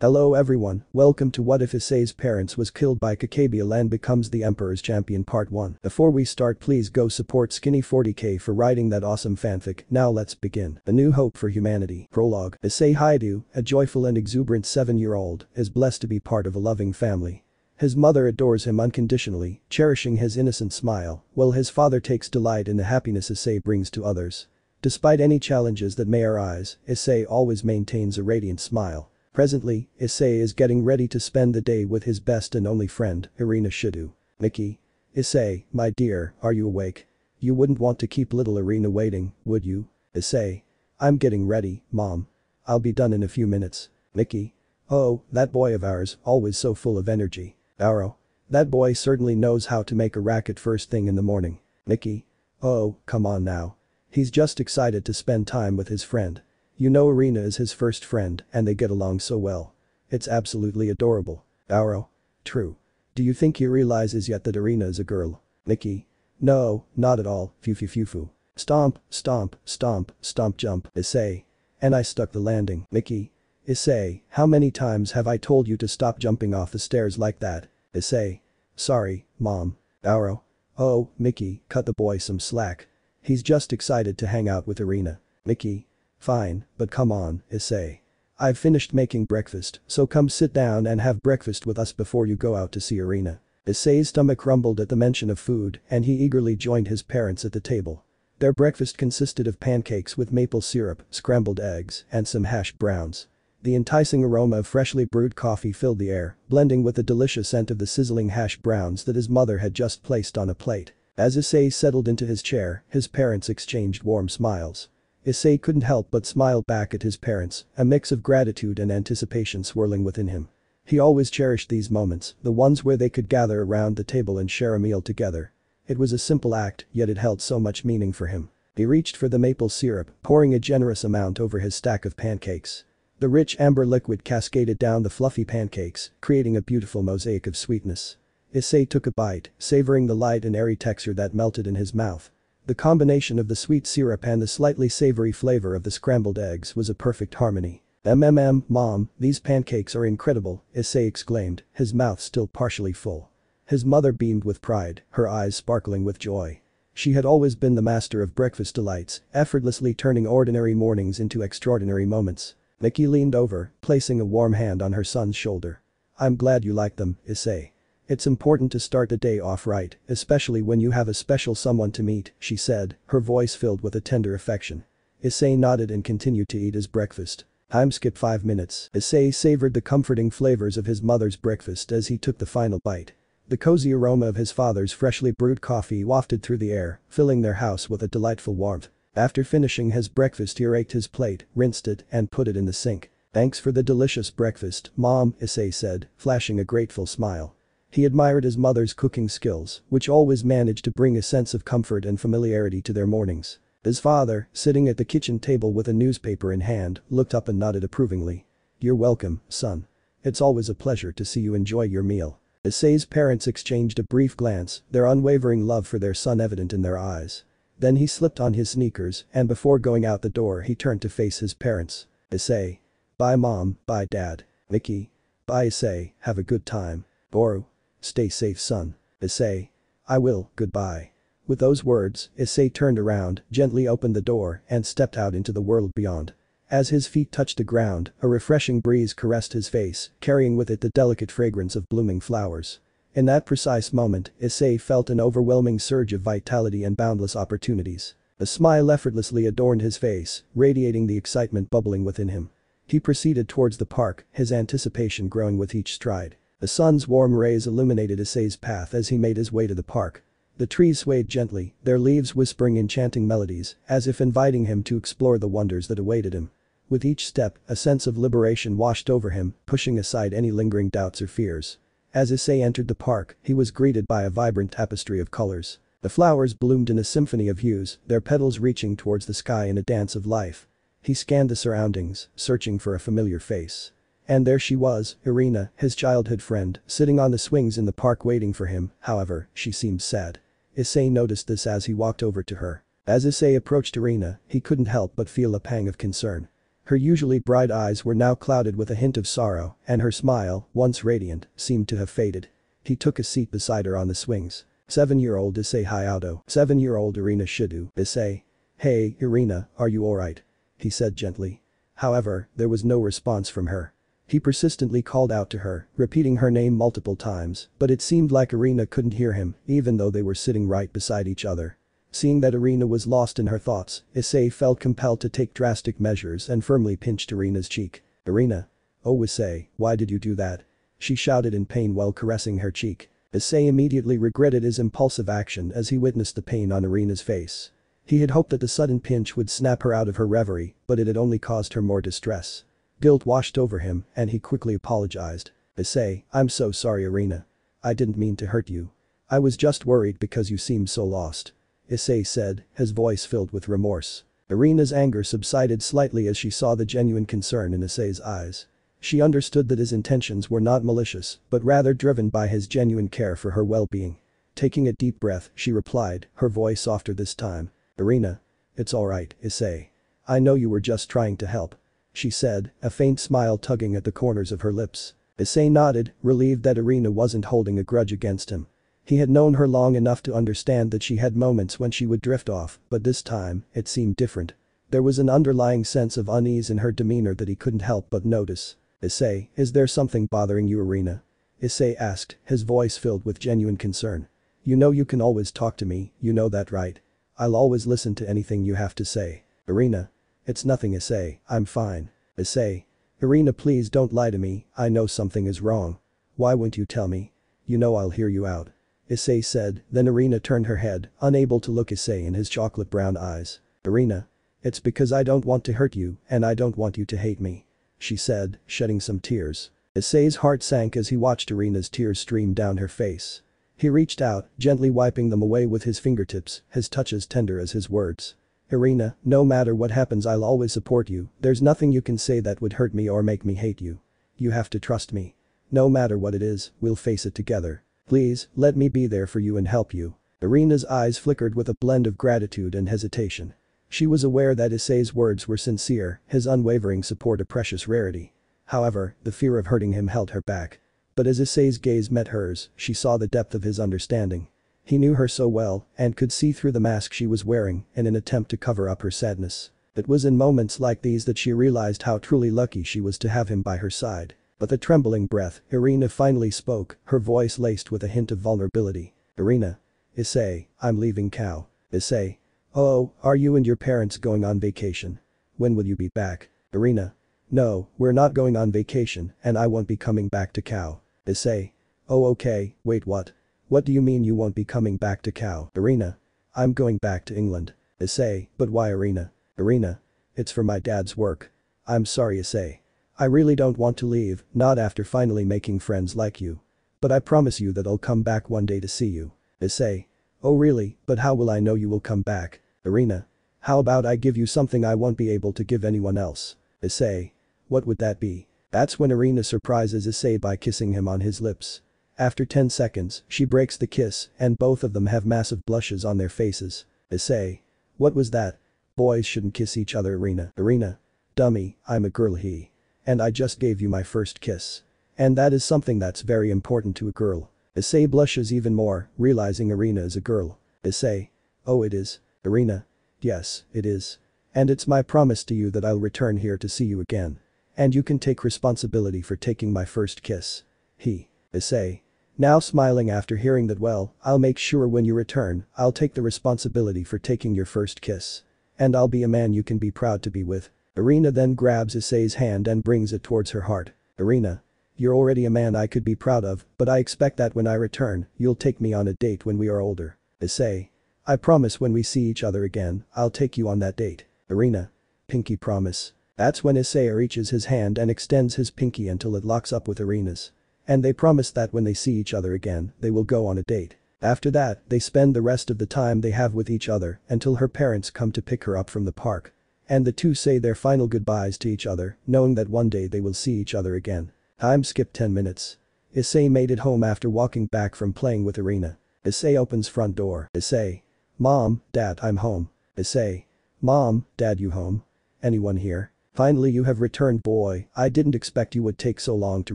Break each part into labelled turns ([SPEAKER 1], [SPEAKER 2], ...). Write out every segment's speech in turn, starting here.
[SPEAKER 1] Hello everyone, welcome to What If Issei's parents was killed by Kokabiel and becomes the Emperor's Champion Part 1. Before we start, please go support Skinny40K for writing that awesome fanfic. Now let's begin. A New Hope for Humanity. Prologue. Issei Haidu, a joyful and exuberant 7-year-old, is blessed to be part of a loving family. His mother adores him unconditionally, cherishing his innocent smile, while his father takes delight in the happiness Issei brings to others. Despite any challenges that may arise, Issei always maintains a radiant smile. Presently, Issei is getting ready to spend the day with his best and only friend, Irina Shidu. Mickey. Issei, my dear, are you awake? You wouldn't want to keep little Irina waiting, would you? Issei. I'm getting ready, Mom. I'll be done in a few minutes. Mickey. Oh, that boy of ours, always so full of energy. Arrow. That boy certainly knows how to make a racket first thing in the morning. Mickey. Oh, come on now. He's just excited to spend time with his friend. You know Irina is his first friend and they get along so well. It's absolutely adorable. Arrow. True. Do you think he realizes yet that Irina is a girl? Mickey. No, not at all, phew. Stomp, stomp, stomp, stomp jump. Issei. And I stuck the landing. Mickey. Issei, how many times have I told you to stop jumping off the stairs like that? Issei. Sorry, Mom. Arrow. Oh, Mickey, cut the boy some slack. He's just excited to hang out with Irina. Mickey. Fine, but come on, Issei. I've finished making breakfast, so come sit down and have breakfast with us before you go out to see Irina. Issei's stomach rumbled at the mention of food and he eagerly joined his parents at the table. Their breakfast consisted of pancakes with maple syrup, scrambled eggs, and some hashed browns. The enticing aroma of freshly brewed coffee filled the air, blending with the delicious scent of the sizzling hash browns that his mother had just placed on a plate. As Issei settled into his chair, his parents exchanged warm smiles. Issei couldn't help but smile back at his parents, a mix of gratitude and anticipation swirling within him. He always cherished these moments, the ones where they could gather around the table and share a meal together. It was a simple act, yet it held so much meaning for him. He reached for the maple syrup, pouring a generous amount over his stack of pancakes. The rich amber liquid cascaded down the fluffy pancakes, creating a beautiful mosaic of sweetness. Issei took a bite, savoring the light and airy texture that melted in his mouth. The combination of the sweet syrup and the slightly savory flavor of the scrambled eggs was a perfect harmony. Mom, these pancakes are incredible, Issei exclaimed, his mouth still partially full. His mother beamed with pride, her eyes sparkling with joy. She had always been the master of breakfast delights, effortlessly turning ordinary mornings into extraordinary moments. Mickey leaned over, placing a warm hand on her son's shoulder. I'm glad you like them, Issei. It's important to start the day off right, especially when you have a special someone to meet, she said, her voice filled with a tender affection. Issei nodded and continued to eat his breakfast. Skip 5 minutes. Issei savored the comforting flavors of his mother's breakfast as he took the final bite. The cozy aroma of his father's freshly brewed coffee wafted through the air, filling their house with a delightful warmth. After finishing his breakfast, he raked his plate, rinsed it, and put it in the sink. Thanks for the delicious breakfast, Mom, Issei said, flashing a grateful smile. He admired his mother's cooking skills, which always managed to bring a sense of comfort and familiarity to their mornings. His father, sitting at the kitchen table with a newspaper in hand, looked up and nodded approvingly. You're welcome, son. It's always a pleasure to see you enjoy your meal. Issei's parents exchanged a brief glance, their unwavering love for their son evident in their eyes. Then he slipped on his sneakers and before going out the door he turned to face his parents. Issei. Bye Mom, bye Dad. Mickey. Bye Issei, have a good time. Boru. Stay safe son. Issei. I will, goodbye. With those words, Issei turned around, gently opened the door and stepped out into the world beyond. As his feet touched the ground, a refreshing breeze caressed his face, carrying with it the delicate fragrance of blooming flowers. In that precise moment, Issei felt an overwhelming surge of vitality and boundless opportunities. A smile effortlessly adorned his face, radiating the excitement bubbling within him. He proceeded towards the park, his anticipation growing with each stride. The sun's warm rays illuminated Issei's path as he made his way to the park. The trees swayed gently, their leaves whispering enchanting melodies, as if inviting him to explore the wonders that awaited him. With each step, a sense of liberation washed over him, pushing aside any lingering doubts or fears. As Issei entered the park, he was greeted by a vibrant tapestry of colors. The flowers bloomed in a symphony of hues, their petals reaching towards the sky in a dance of life. He scanned the surroundings, searching for a familiar face. And there she was, Irina, his childhood friend, sitting on the swings in the park waiting for him. However, she seemed sad. Issei noticed this as he walked over to her. As Issei approached Irina, he couldn't help but feel a pang of concern. Her usually bright eyes were now clouded with a hint of sorrow, and her smile, once radiant, seemed to have faded. He took a seat beside her on the swings. 7-year-old Issei Hayato. 7-year-old Irina Shidu. Issei. Hey, Irina, are you alright? He said gently. However, there was no response from her. He persistently called out to her, repeating her name multiple times, but it seemed like Irina couldn't hear him, even though they were sitting right beside each other. Seeing that Irina was lost in her thoughts, Issei felt compelled to take drastic measures and firmly pinched Irina's cheek. Irina. Oh Issei, why did you do that? She shouted in pain while caressing her cheek. Issei immediately regretted his impulsive action as he witnessed the pain on Irina's face. He had hoped that the sudden pinch would snap her out of her reverie, but it had only caused her more distress. Guilt washed over him, and he quickly apologized. Issei, I'm so sorry Irina. I didn't mean to hurt you. I was just worried because you seemed so lost. Issei said, his voice filled with remorse. Irina's anger subsided slightly as she saw the genuine concern in Issei's eyes. She understood that his intentions were not malicious, but rather driven by his genuine care for her well-being. Taking a deep breath, she replied, her voice softer this time. Irina. It's alright, Issei. I know you were just trying to help. She said, a faint smile tugging at the corners of her lips. Issei nodded, relieved that Irina wasn't holding a grudge against him. He had known her long enough to understand that she had moments when she would drift off, but this time, it seemed different. There was an underlying sense of unease in her demeanor that he couldn't help but notice. Issei, is there something bothering you Irina? Issei asked, his voice filled with genuine concern. You know you can always talk to me, you know that right? I'll always listen to anything you have to say. Irina. It's nothing Issei, I'm fine. Issei. Irina please don't lie to me, I know something is wrong. Why won't you tell me? You know I'll hear you out. Issei said, then Irina turned her head, unable to look Issei in his chocolate brown eyes. Irina. It's because I don't want to hurt you, and I don't want you to hate me. She said, shedding some tears. Issei's heart sank as he watched Irina's tears stream down her face. He reached out, gently wiping them away with his fingertips, his touch as tender as his words. Irina, no matter what happens I'll always support you, there's nothing you can say that would hurt me or make me hate you. You have to trust me. No matter what it is, we'll face it together. Please, let me be there for you and help you. Irina's eyes flickered with a blend of gratitude and hesitation. She was aware that Issei's words were sincere, his unwavering support a precious rarity. However, the fear of hurting him held her back. But as Issei's gaze met hers, she saw the depth of his understanding. He knew her so well and could see through the mask she was wearing in an attempt to cover up her sadness. It was in moments like these that she realized how truly lucky she was to have him by her side. With a trembling breath, Irina finally spoke, her voice laced with a hint of vulnerability. Irina. Issei, I'm leaving Cow. Issei. Oh, are you and your parents going on vacation? When will you be back? Irina. No, we're not going on vacation and I won't be coming back to Cow. Issei. Oh okay, wait what? What do you mean you won't be coming back to Cow? Irina. I'm going back to England. Issei, but why Irina? Irina. It's for my dad's work. I'm sorry Issei. I really don't want to leave, not after finally making friends like you. But I promise you that I'll come back one day to see you. Issei. Oh really, but how will I know you will come back? Irina. How about I give you something I won't be able to give anyone else? Issei. What would that be? That's when Irina surprises Issei by kissing him on his lips. After 10 seconds, she breaks the kiss and both of them have massive blushes on their faces. Issei. What was that? Boys shouldn't kiss each other Irina. Irina. Dummy, I'm a girl he. And I just gave you my first kiss. And that is something that's very important to a girl. Issei blushes even more, realizing Irina is a girl. Issei. Oh it is. Irina. Yes, it is. And it's my promise to you that I'll return here to see you again. And you can take responsibility for taking my first kiss. He. Issei. Now smiling after hearing that well, I'll make sure when you return, I'll take the responsibility for taking your first kiss. And I'll be a man you can be proud to be with. Irina then grabs Issei's hand and brings it towards her heart. Irina. You're already a man I could be proud of, but I expect that when I return, you'll take me on a date when we are older. Issei. I promise when we see each other again, I'll take you on that date. Irina. Pinky promise. That's when Issei reaches his hand and extends his pinky until it locks up with Irina's. And they promise that when they see each other again, they will go on a date. After that, they spend the rest of the time they have with each other until her parents come to pick her up from the park. And the two say their final goodbyes to each other, knowing that one day they will see each other again. Time skipped 10 minutes. Issei made it home after walking back from playing with Irina. Issei opens front door. Issei. Mom, Dad, I'm home. Issei. Mom, Dad, you home? Anyone here? Finally you have returned, boy. I didn't expect you would take so long to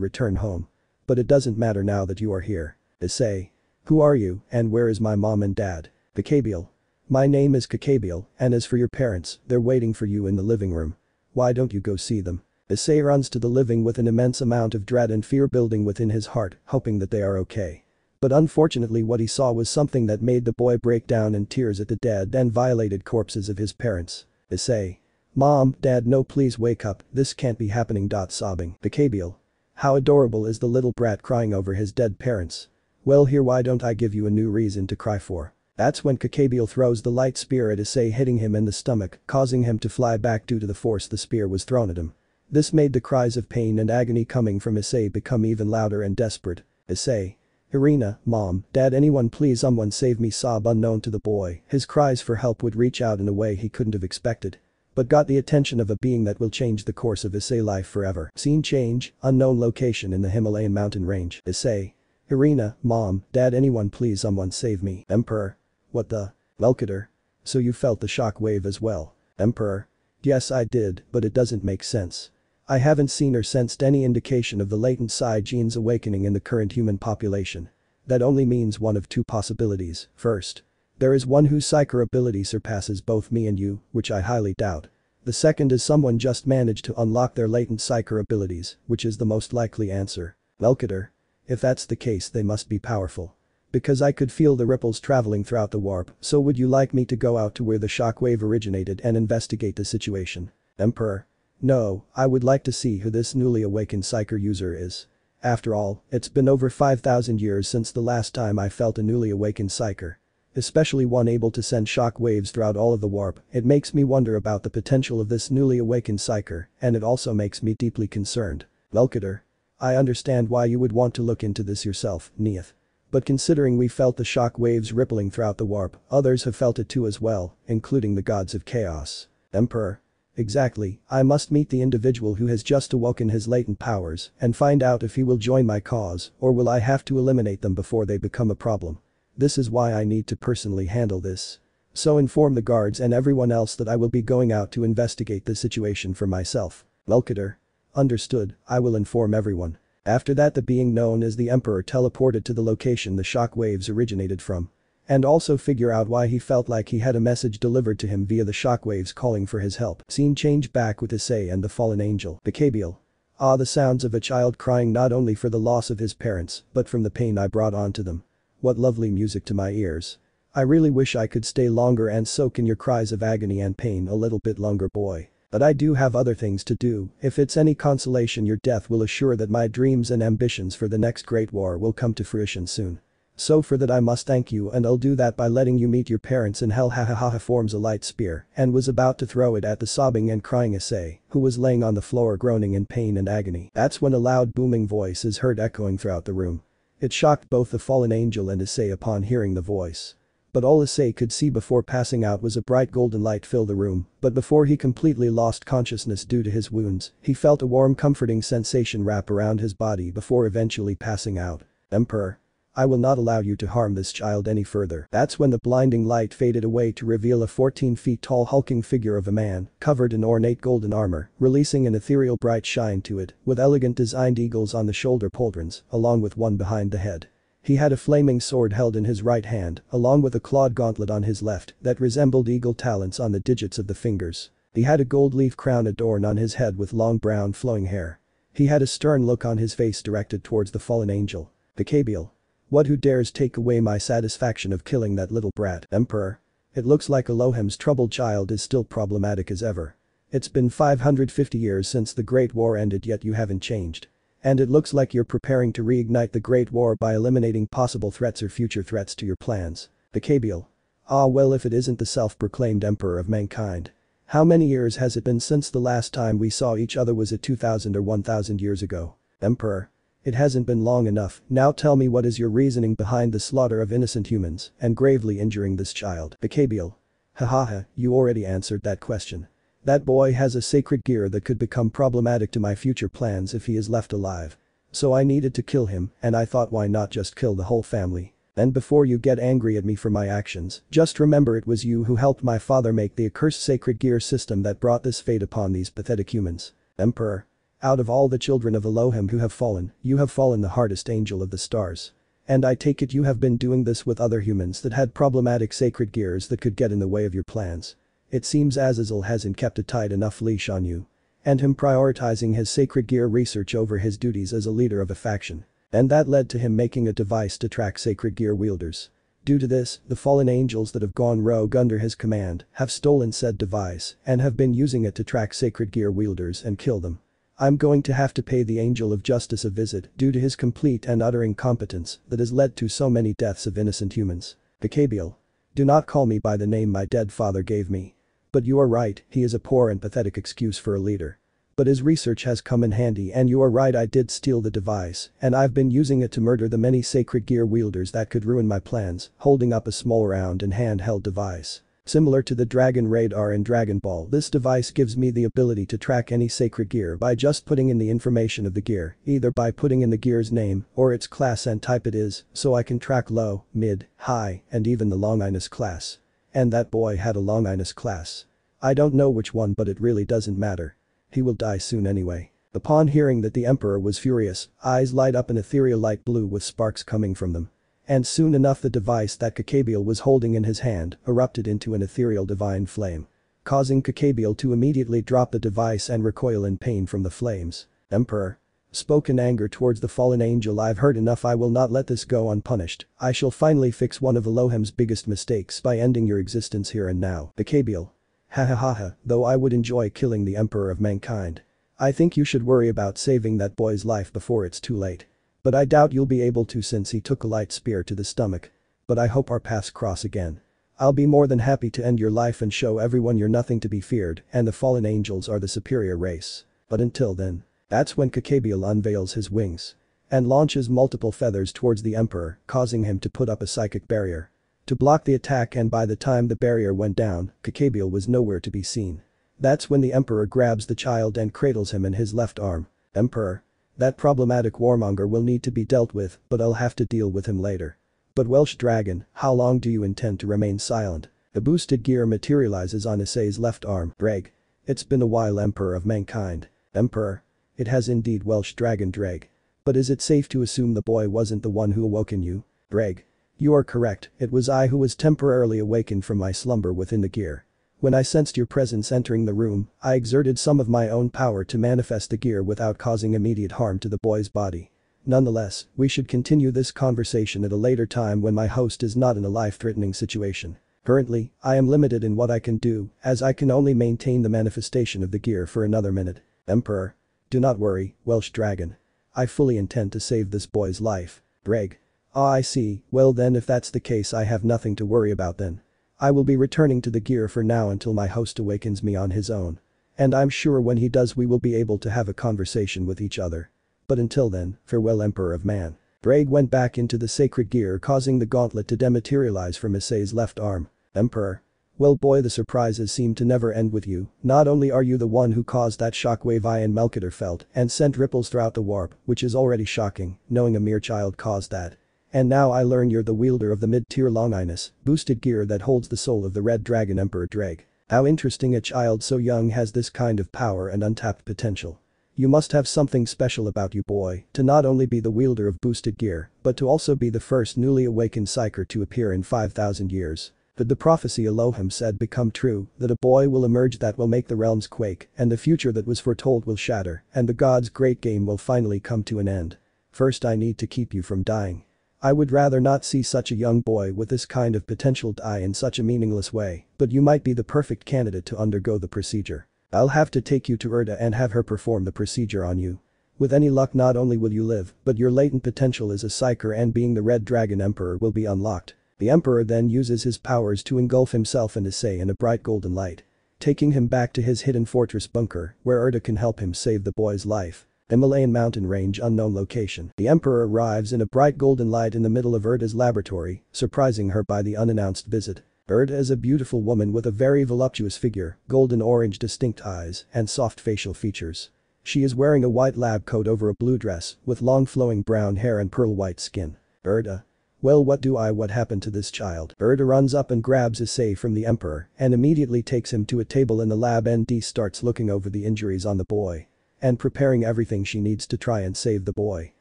[SPEAKER 1] return home. But it doesn't matter now that you are here. Issei. Who are you, and where is my mom and dad? Kokabiel. My name is Kokabiel, and as for your parents, they're waiting for you in the living room. Why don't you go see them? Issei runs to the living with an immense amount of dread and fear building within his heart, hoping that they are okay. But unfortunately what he saw was something that made the boy break down in tears at the dead and violated corpses of his parents. Issei. Mom, Dad, no, please wake up, this can't be happening. Sobbing. Kokabiel. How adorable is the little brat crying over his dead parents. Well, here, why don't I give you a new reason to cry for? That's when Kokabiel throws the light spear at Issei, hitting him in the stomach, causing him to fly back due to the force the spear was thrown at him. This made the cries of pain and agony coming from Issei become even louder and desperate. Issei. Irina, Mom, Dad, anyone please, someone save me. Sob. Unknown to the boy, his cries for help would reach out in a way he couldn't have expected. But got the attention of a being that will change the course of Issei life forever. Scene change, unknown location in the Himalayan mountain range. Issei. Irina, Mom, Dad, anyone please, someone save me. Emperor. What the? Velkater. So you felt the shock wave as well? Emperor. Yes, I did, but it doesn't make sense. I haven't seen or sensed any indication of the latent psi genes awakening in the current human population. That only means one of two possibilities. First, there is one whose psyker ability surpasses both me and you, which I highly doubt. The second is someone just managed to unlock their latent psyker abilities, which is the most likely answer. Velkater. If that's the case, they must be powerful. Because I could feel the ripples traveling throughout the warp, so would you like me to go out to where the shockwave originated and investigate the situation? Emperor. No, I would like to see who this newly awakened psyker user is. After all, it's been over 5,000 years since the last time I felt a newly awakened psyker. Especially one able to send shock waves throughout all of the warp. It makes me wonder about the potential of this newly awakened psyker, and it also makes me deeply concerned. Velkater. I understand why you would want to look into this yourself, Neith. But considering we felt the shock waves rippling throughout the warp, others have felt it too as well, including the gods of chaos. Emperor. Exactly, I must meet the individual who has just awoken his latent powers and find out if he will join my cause, or will I have to eliminate them before they become a problem. This is why I need to personally handle this. So inform the guards and everyone else that I will be going out to investigate the situation for myself. Velkater. Understood, I will inform everyone. After that, the being known as the Emperor teleported to the location the shock waves originated from. And also figure out why he felt like he had a message delivered to him via the shockwaves calling for his help. Scene change back with Issei and the fallen angel. Kokabiel. Ah, the sounds of a child crying not only for the loss of his parents, but from the pain I brought onto them. What lovely music to my ears. I really wish I could stay longer and soak in your cries of agony and pain a little bit longer, boy. But I do have other things to do. If it's any consolation, your death will assure that my dreams and ambitions for the next great war will come to fruition soon. So for that I must thank you, and I'll do that by letting you meet your parents in hell. Ha forms a light spear and was about to throw it at the sobbing and crying Issei, who was laying on the floor groaning in pain and agony. That's when a loud booming voice is heard echoing throughout the room. It shocked both the fallen angel and Issei upon hearing the voice. But all Issei could see before passing out was a bright golden light fill the room, but before he completely lost consciousness due to his wounds, he felt a warm comforting sensation wrap around his body before eventually passing out. Emperor. I will not allow you to harm this child any further. That's when the blinding light faded away to reveal a 14 feet tall hulking figure of a man, covered in ornate golden armor, releasing an ethereal bright shine to it, with elegant designed eagles on the shoulder pauldrons, along with one behind the head. He had a flaming sword held in his right hand, along with a clawed gauntlet on his left that resembled eagle talons on the digits of the fingers. He had a gold leaf crown adorned on his head with long brown flowing hair. He had a stern look on his face directed towards the fallen angel. Kokabiel. What, who dares take away my satisfaction of killing that little brat? Emperor. It looks like Elohim's troubled child is still problematic as ever. It's been 550 years since the Great War ended, yet you haven't changed. And it looks like you're preparing to reignite the Great War by eliminating possible threats or future threats to your plans. Kokabiel. Ah, well, if it isn't the self-proclaimed Emperor of mankind. How many years has it been since the last time we saw each other? Was it 2,000 or 1,000 years ago? Emperor. It hasn't been long enough. Now tell me, what is your reasoning behind the slaughter of innocent humans and gravely injuring this child? Kokabiel. Hahaha, you already answered that question. That boy has a sacred gear that could become problematic to my future plans if he is left alive. So I needed to kill him, and I thought, why not just kill the whole family? And before you get angry at me for my actions, just remember it was you who helped my father make the accursed sacred gear system that brought this fate upon these pathetic humans. Emperor. Out of all the children of Elohim who have fallen, you have fallen the hardest angel of the stars. And I take it you have been doing this with other humans that had problematic sacred gears that could get in the way of your plans. It seems Azazel hasn't kept a tight enough leash on you. And him prioritizing his sacred gear research over his duties as a leader of a faction. And that led to him making a device to track sacred gear wielders. Due to this, the fallen angels that have gone rogue under his command have stolen said device and have been using it to track sacred gear wielders and kill them. I'm going to have to pay the angel of justice a visit due to his complete and utter incompetence that has led to so many deaths of innocent humans. Kokabiel. Do not call me by the name my dead father gave me. But you are right, he is a poor and pathetic excuse for a leader. But his research has come in handy and you are right, I did steal the device and I've been using it to murder the many sacred gear wielders that could ruin my plans, holding up a small round and handheld device. Similar to the Dragon Radar in Dragon Ball, this device gives me the ability to track any sacred gear by just putting in the information of the gear, either by putting in the gear's name or its class and type it is, so I can track low, mid, high, and even the Longinus class. And that boy had a Longinus class. I don't know which one, but it really doesn't matter. He will die soon anyway. Upon hearing that, the Emperor was furious, eyes light up an ethereal light blue with sparks coming from them. And soon enough the device that Kokabiel was holding in his hand erupted into an ethereal divine flame. Causing Kokabiel to immediately drop the device and recoil in pain from the flames. Emperor. Spoke in anger towards the fallen angel, I've heard enough, I will not let this go unpunished. I shall finally fix one of Elohim's biggest mistakes by ending your existence here and now. Kokabiel. Ha ha ha ha, though I would enjoy killing the Emperor of mankind. I think you should worry about saving that boy's life before it's too late. But I doubt you'll be able to since he took a light spear to the stomach. But I hope our paths cross again. I'll be more than happy to end your life and show everyone you're nothing to be feared and the fallen angels are the superior race. But until then. That's when Kokabiel unveils his wings. And launches multiple feathers towards the Emperor, causing him to put up a psychic barrier. To block the attack, and by the time the barrier went down, Kokabiel was nowhere to be seen. That's when the Emperor grabs the child and cradles him in his left arm. Emperor. That problematic warmonger will need to be dealt with, but I'll have to deal with him later. But Welsh Dragon, how long do you intend to remain silent? A boosted gear materializes on Issei's left arm. Dreg. It's been a while, Emperor of mankind. Emperor. It has indeed, Welsh Dragon Dreg. But is it safe to assume the boy wasn't the one who awoken you? Dreg. You are correct, it was I who was temporarily awakened from my slumber within the gear. When I sensed your presence entering the room, I exerted some of my own power to manifest the gear without causing immediate harm to the boy's body. Nonetheless, we should continue this conversation at a later time when my host is not in a life-threatening situation. Currently, I am limited in what I can do, as I can only maintain the manifestation of the gear for another minute. Emperor. Do not worry, Welsh Dragon. I fully intend to save this boy's life. Dreg. Ah, I see, well then if that's the case I have nothing to worry about then. I will be returning to the gear for now until my host awakens me on his own. And I'm sure when he does we will be able to have a conversation with each other. But until then, farewell Emperor of Man. Dreg went back into the sacred gear, causing the gauntlet to dematerialize from Issei's left arm. Emperor. Well boy, the surprises seem to never end with you. Not only are you the one who caused that shockwave Ian Melchior felt and sent ripples throughout the warp, which is already shocking, knowing a mere child caused that. And now I learn you're the wielder of the mid-tier Longinus, boosted gear that holds the soul of the Red Dragon Emperor Dreg. How interesting, a child so young has this kind of power and untapped potential. You must have something special about you, boy, to not only be the wielder of boosted gear, but to also be the first newly awakened psyker to appear in 5,000 years. Did the prophecy Elohim said become true, that a boy will emerge that will make the realms quake, and the future that was foretold will shatter, and the gods' great game will finally come to an end? First I need to keep you from dying. I would rather not see such a young boy with this kind of potential die in such a meaningless way, but you might be the perfect candidate to undergo the procedure. I'll have to take you to Erda and have her perform the procedure on you. With any luck not only will you live, but your latent potential as a psyker and being the Red Dragon Emperor will be unlocked. The Emperor then uses his powers to engulf himself and Issei in a bright golden light. Taking him back to his hidden fortress bunker, where Erda can help him save the boy's life. Himalayan mountain range, unknown location. The Emperor arrives in a bright golden light in the middle of Erda's laboratory, surprising her by the unannounced visit. Erda is a beautiful woman with a very voluptuous figure, golden orange distinct eyes, and soft facial features. She is wearing a white lab coat over a blue dress, with long flowing brown hair and pearl white skin. Erda. Well, what happened to this child? Erda runs up and grabs Issei from the Emperor and immediately takes him to a table in the lab and starts looking over the injuries on the boy and preparing everything she needs to try and save the boy.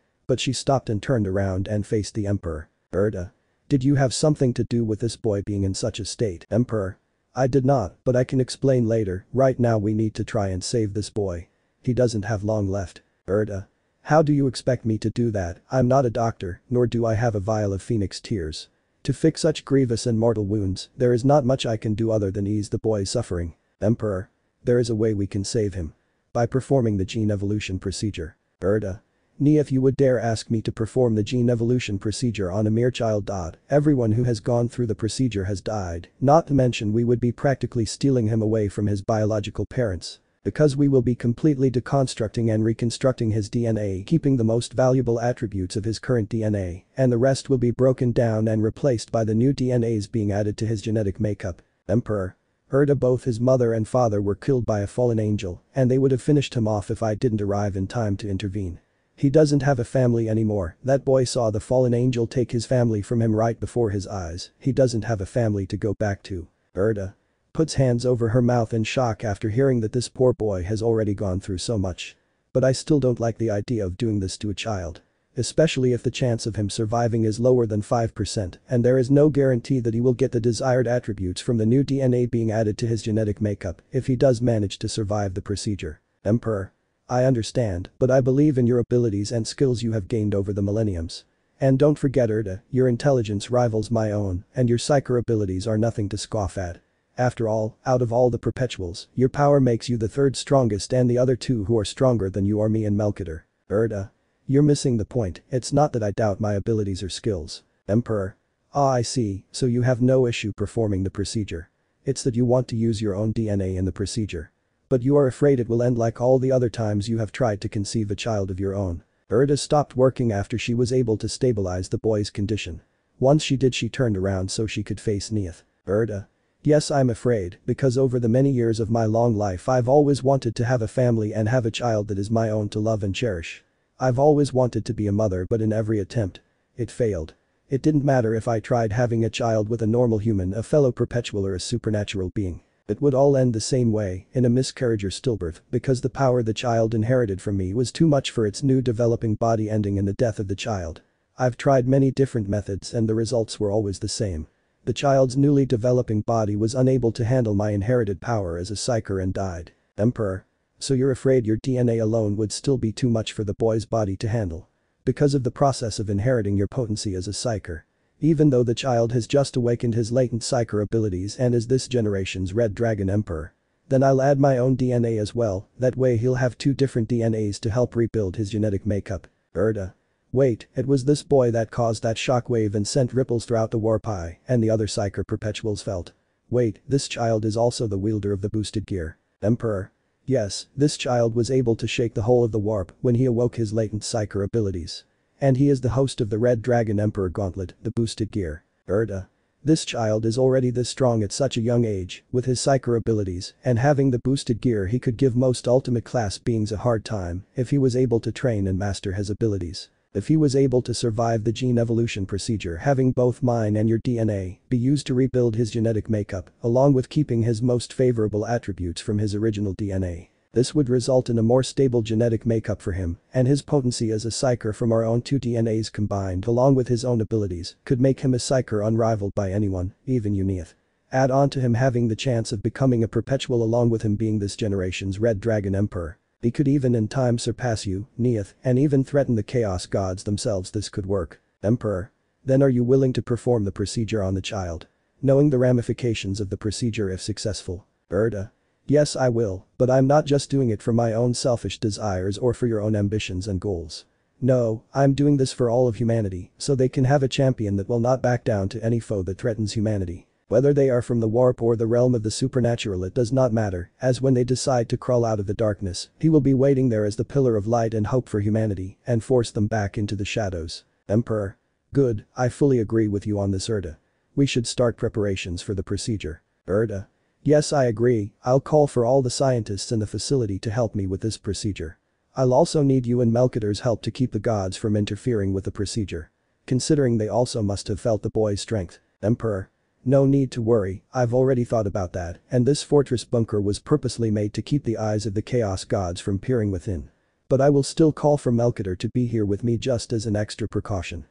[SPEAKER 1] But she stopped and turned around and faced the Emperor. Erda. Did you have something to do with this boy being in such a state? Emperor. I did not, but I can explain later. Right now we need to try and save this boy. He doesn't have long left. Erda. How do you expect me to do that? I'm not a doctor, nor do I have a vial of phoenix tears. To fix such grievous and mortal wounds, there is not much I can do other than ease the boy's suffering. Emperor. There is a way we can save him. By performing the gene evolution procedure. Erda. If you would dare ask me to perform the gene evolution procedure on a mere child. Everyone who has gone through the procedure has died, not to mention we would be practically stealing him away from his biological parents. Because we will be completely deconstructing and reconstructing his DNA, keeping the most valuable attributes of his current DNA, and the rest will be broken down and replaced by the new DNAs being added to his genetic makeup. Emperor. Erda, both his mother and father were killed by a fallen angel, and they would have finished him off if I didn't arrive in time to intervene. He doesn't have a family anymore. That boy saw the fallen angel take his family from him right before his eyes. He doesn't have a family to go back to. Erda. Puts hands over her mouth in shock after hearing that this poor boy has already gone through so much. But I still don't like the idea of doing this to a child. Especially if the chance of him surviving is lower than 5% and there is no guarantee that he will get the desired attributes from the new DNA being added to his genetic makeup if he does manage to survive the procedure. Emperor. I understand, but I believe in your abilities and skills you have gained over the millenniums. And don't forget, Erda, your intelligence rivals my own, and your psyker abilities are nothing to scoff at. After all, out of all the perpetuals, your power makes you the third strongest and the other two who are stronger than you are me and Melchior. Erda. You're missing the point. It's not that I doubt my abilities or skills. Emperor. Ah, I see, so you have no issue performing the procedure. It's that you want to use your own DNA in the procedure. But you are afraid it will end like all the other times you have tried to conceive a child of your own. Erda stopped working after she was able to stabilize the boy's condition. Once she did, she turned around so she could face Neith. Erda. Yes, I'm afraid, because over the many years of my long life I've always wanted to have a family and have a child that is my own to love and cherish. I've always wanted to be a mother, but in every attempt, it failed. It didn't matter if I tried having a child with a normal human, a fellow perpetual or a supernatural being. It would all end the same way, in a miscarriage or stillbirth, because the power the child inherited from me was too much for its new developing body, ending in the death of the child. I've tried many different methods and the results were always the same. The child's newly developing body was unable to handle my inherited power as a psyker and died. Emperor. So you're afraid your DNA alone would still be too much for the boy's body to handle? Because of the process of inheriting your potency as a psyker. Even though the child has just awakened his latent psyker abilities and is this generation's Red Dragon Emperor. Then I'll add my own DNA as well, that way he'll have two different DNAs to help rebuild his genetic makeup. Erda. Wait, it was this boy that caused that shockwave and sent ripples throughout the warp eye and the other psyker perpetuals felt. Wait, this child is also the wielder of the boosted gear. Emperor. Yes, this child was able to shake the whole of the warp when he awoke his latent psyker abilities. And he is the host of the Red Dragon Emperor Gauntlet, the boosted gear. Erda. This child is already this strong at such a young age, with his psyker abilities, and having the boosted gear he could give most ultimate class beings a hard time if he was able to train and master his abilities. If he was able to survive the gene evolution procedure, having both mine and your DNA be used to rebuild his genetic makeup, along with keeping his most favorable attributes from his original DNA. This would result in a more stable genetic makeup for him, and his potency as a psyker from our own two DNAs combined along with his own abilities could make him a psyker unrivaled by anyone, even you Neith. Add on to him having the chance of becoming a perpetual along with him being this generation's Red Dragon Emperor. He could even in time surpass you, Neith, and even threaten the Chaos Gods themselves. This could work. Emperor. Then are you willing to perform the procedure on the child? Knowing the ramifications of the procedure if successful. Erda. Yes, I will, but I'm not just doing it for my own selfish desires or for your own ambitions and goals. No, I'm doing this for all of humanity, so they can have a champion that will not back down to any foe that threatens humanity. Whether they are from the warp or the realm of the supernatural, it does not matter, as when they decide to crawl out of the darkness, he will be waiting there as the pillar of light and hope for humanity and force them back into the shadows. Emperor. Good, I fully agree with you on this, Erda. We should start preparations for the procedure. Erda. Yes, I agree. I'll call for all the scientists in the facility to help me with this procedure. I'll also need you and Melchior's help to keep the gods from interfering with the procedure. considering they also must have felt the boy's strength. Emperor. No need to worry, I've already thought about that, and this fortress bunker was purposely made to keep the eyes of the chaos gods from peering within. But I will still call for Melchior to be here with me just as an extra precaution.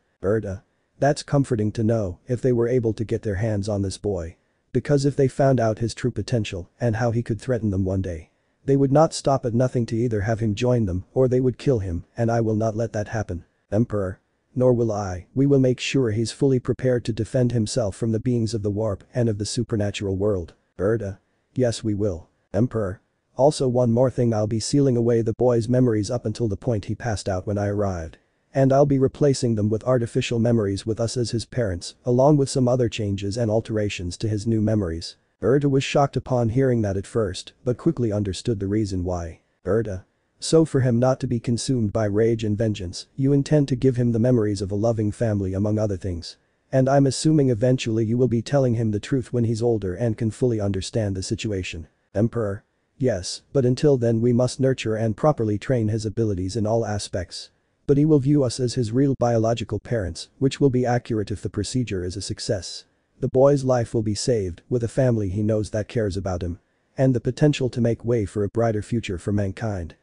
[SPEAKER 1] That's comforting to know if they were able to get their hands on this boy. Because if they found out his true potential and how he could threaten them one day, they would not stop at nothing to either have him join them or they would kill him, and I will not let that happen. Emperor. Nor will I, we will make sure he's fully prepared to defend himself from the beings of the warp and of the supernatural world. Yes, we will. Emperor. Also, one more thing, I'll be sealing away the boy's memories up until the point he passed out when I arrived. And I'll be replacing them with artificial memories with us as his parents, along with some other changes and alterations to his new memories. Was shocked upon hearing that at first, but quickly understood the reason why. So for him not to be consumed by rage and vengeance, you intend to give him the memories of a loving family among other things. And I'm assuming eventually you will be telling him the truth when he's older and can fully understand the situation. Emperor. Yes, but until then we must nurture and properly train his abilities in all aspects. But he will view us as his real biological parents, which will be accurate if the procedure is a success. The boy's life will be saved, with a family he knows that cares about him. And the potential to make way for a brighter future for mankind.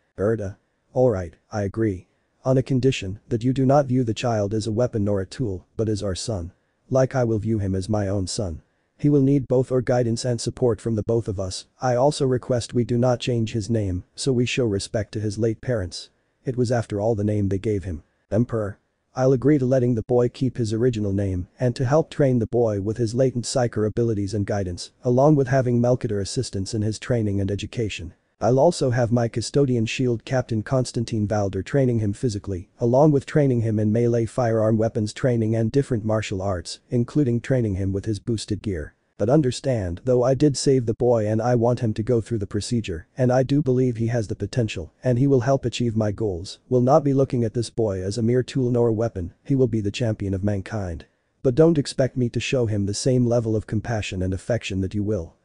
[SPEAKER 1] Alright, I agree. On a condition that you do not view the child as a weapon nor a tool, but as our son. Like I will view him as my own son. He will need both our guidance and support from the both of us. I also request we do not change his name, so we show respect to his late parents. It was after all the name they gave him. Emperor. I'll agree to letting the boy keep his original name and to help train the boy with his latent psyker abilities and guidance, along with having Melchior assistance in his training and education. I'll also have my custodian shield captain Constantine Valder training him physically, along with training him in melee firearm weapons training and different martial arts, including training him with his boosted gear. But understand, though I did save the boy and I want him to go through the procedure, and I do believe he has the potential, and he will help achieve my goals, will not be looking at this boy as a mere tool nor a weapon, he will be the champion of mankind. But don't expect me to show him the same level of compassion and affection that you will.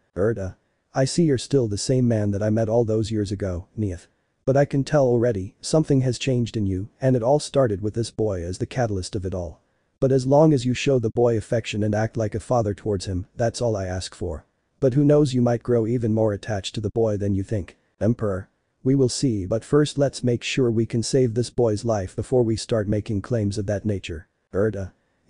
[SPEAKER 1] I see you're still the same man that I met all those years ago, Neith. But I can tell already, something has changed in you, and it all started with this boy as the catalyst of it all. But as long as you show the boy affection and act like a father towards him, that's all I ask for. But who knows, you might grow even more attached to the boy than you think. Emperor. We will see, but first let's make sure we can save this boy's life before we start making claims of that nature.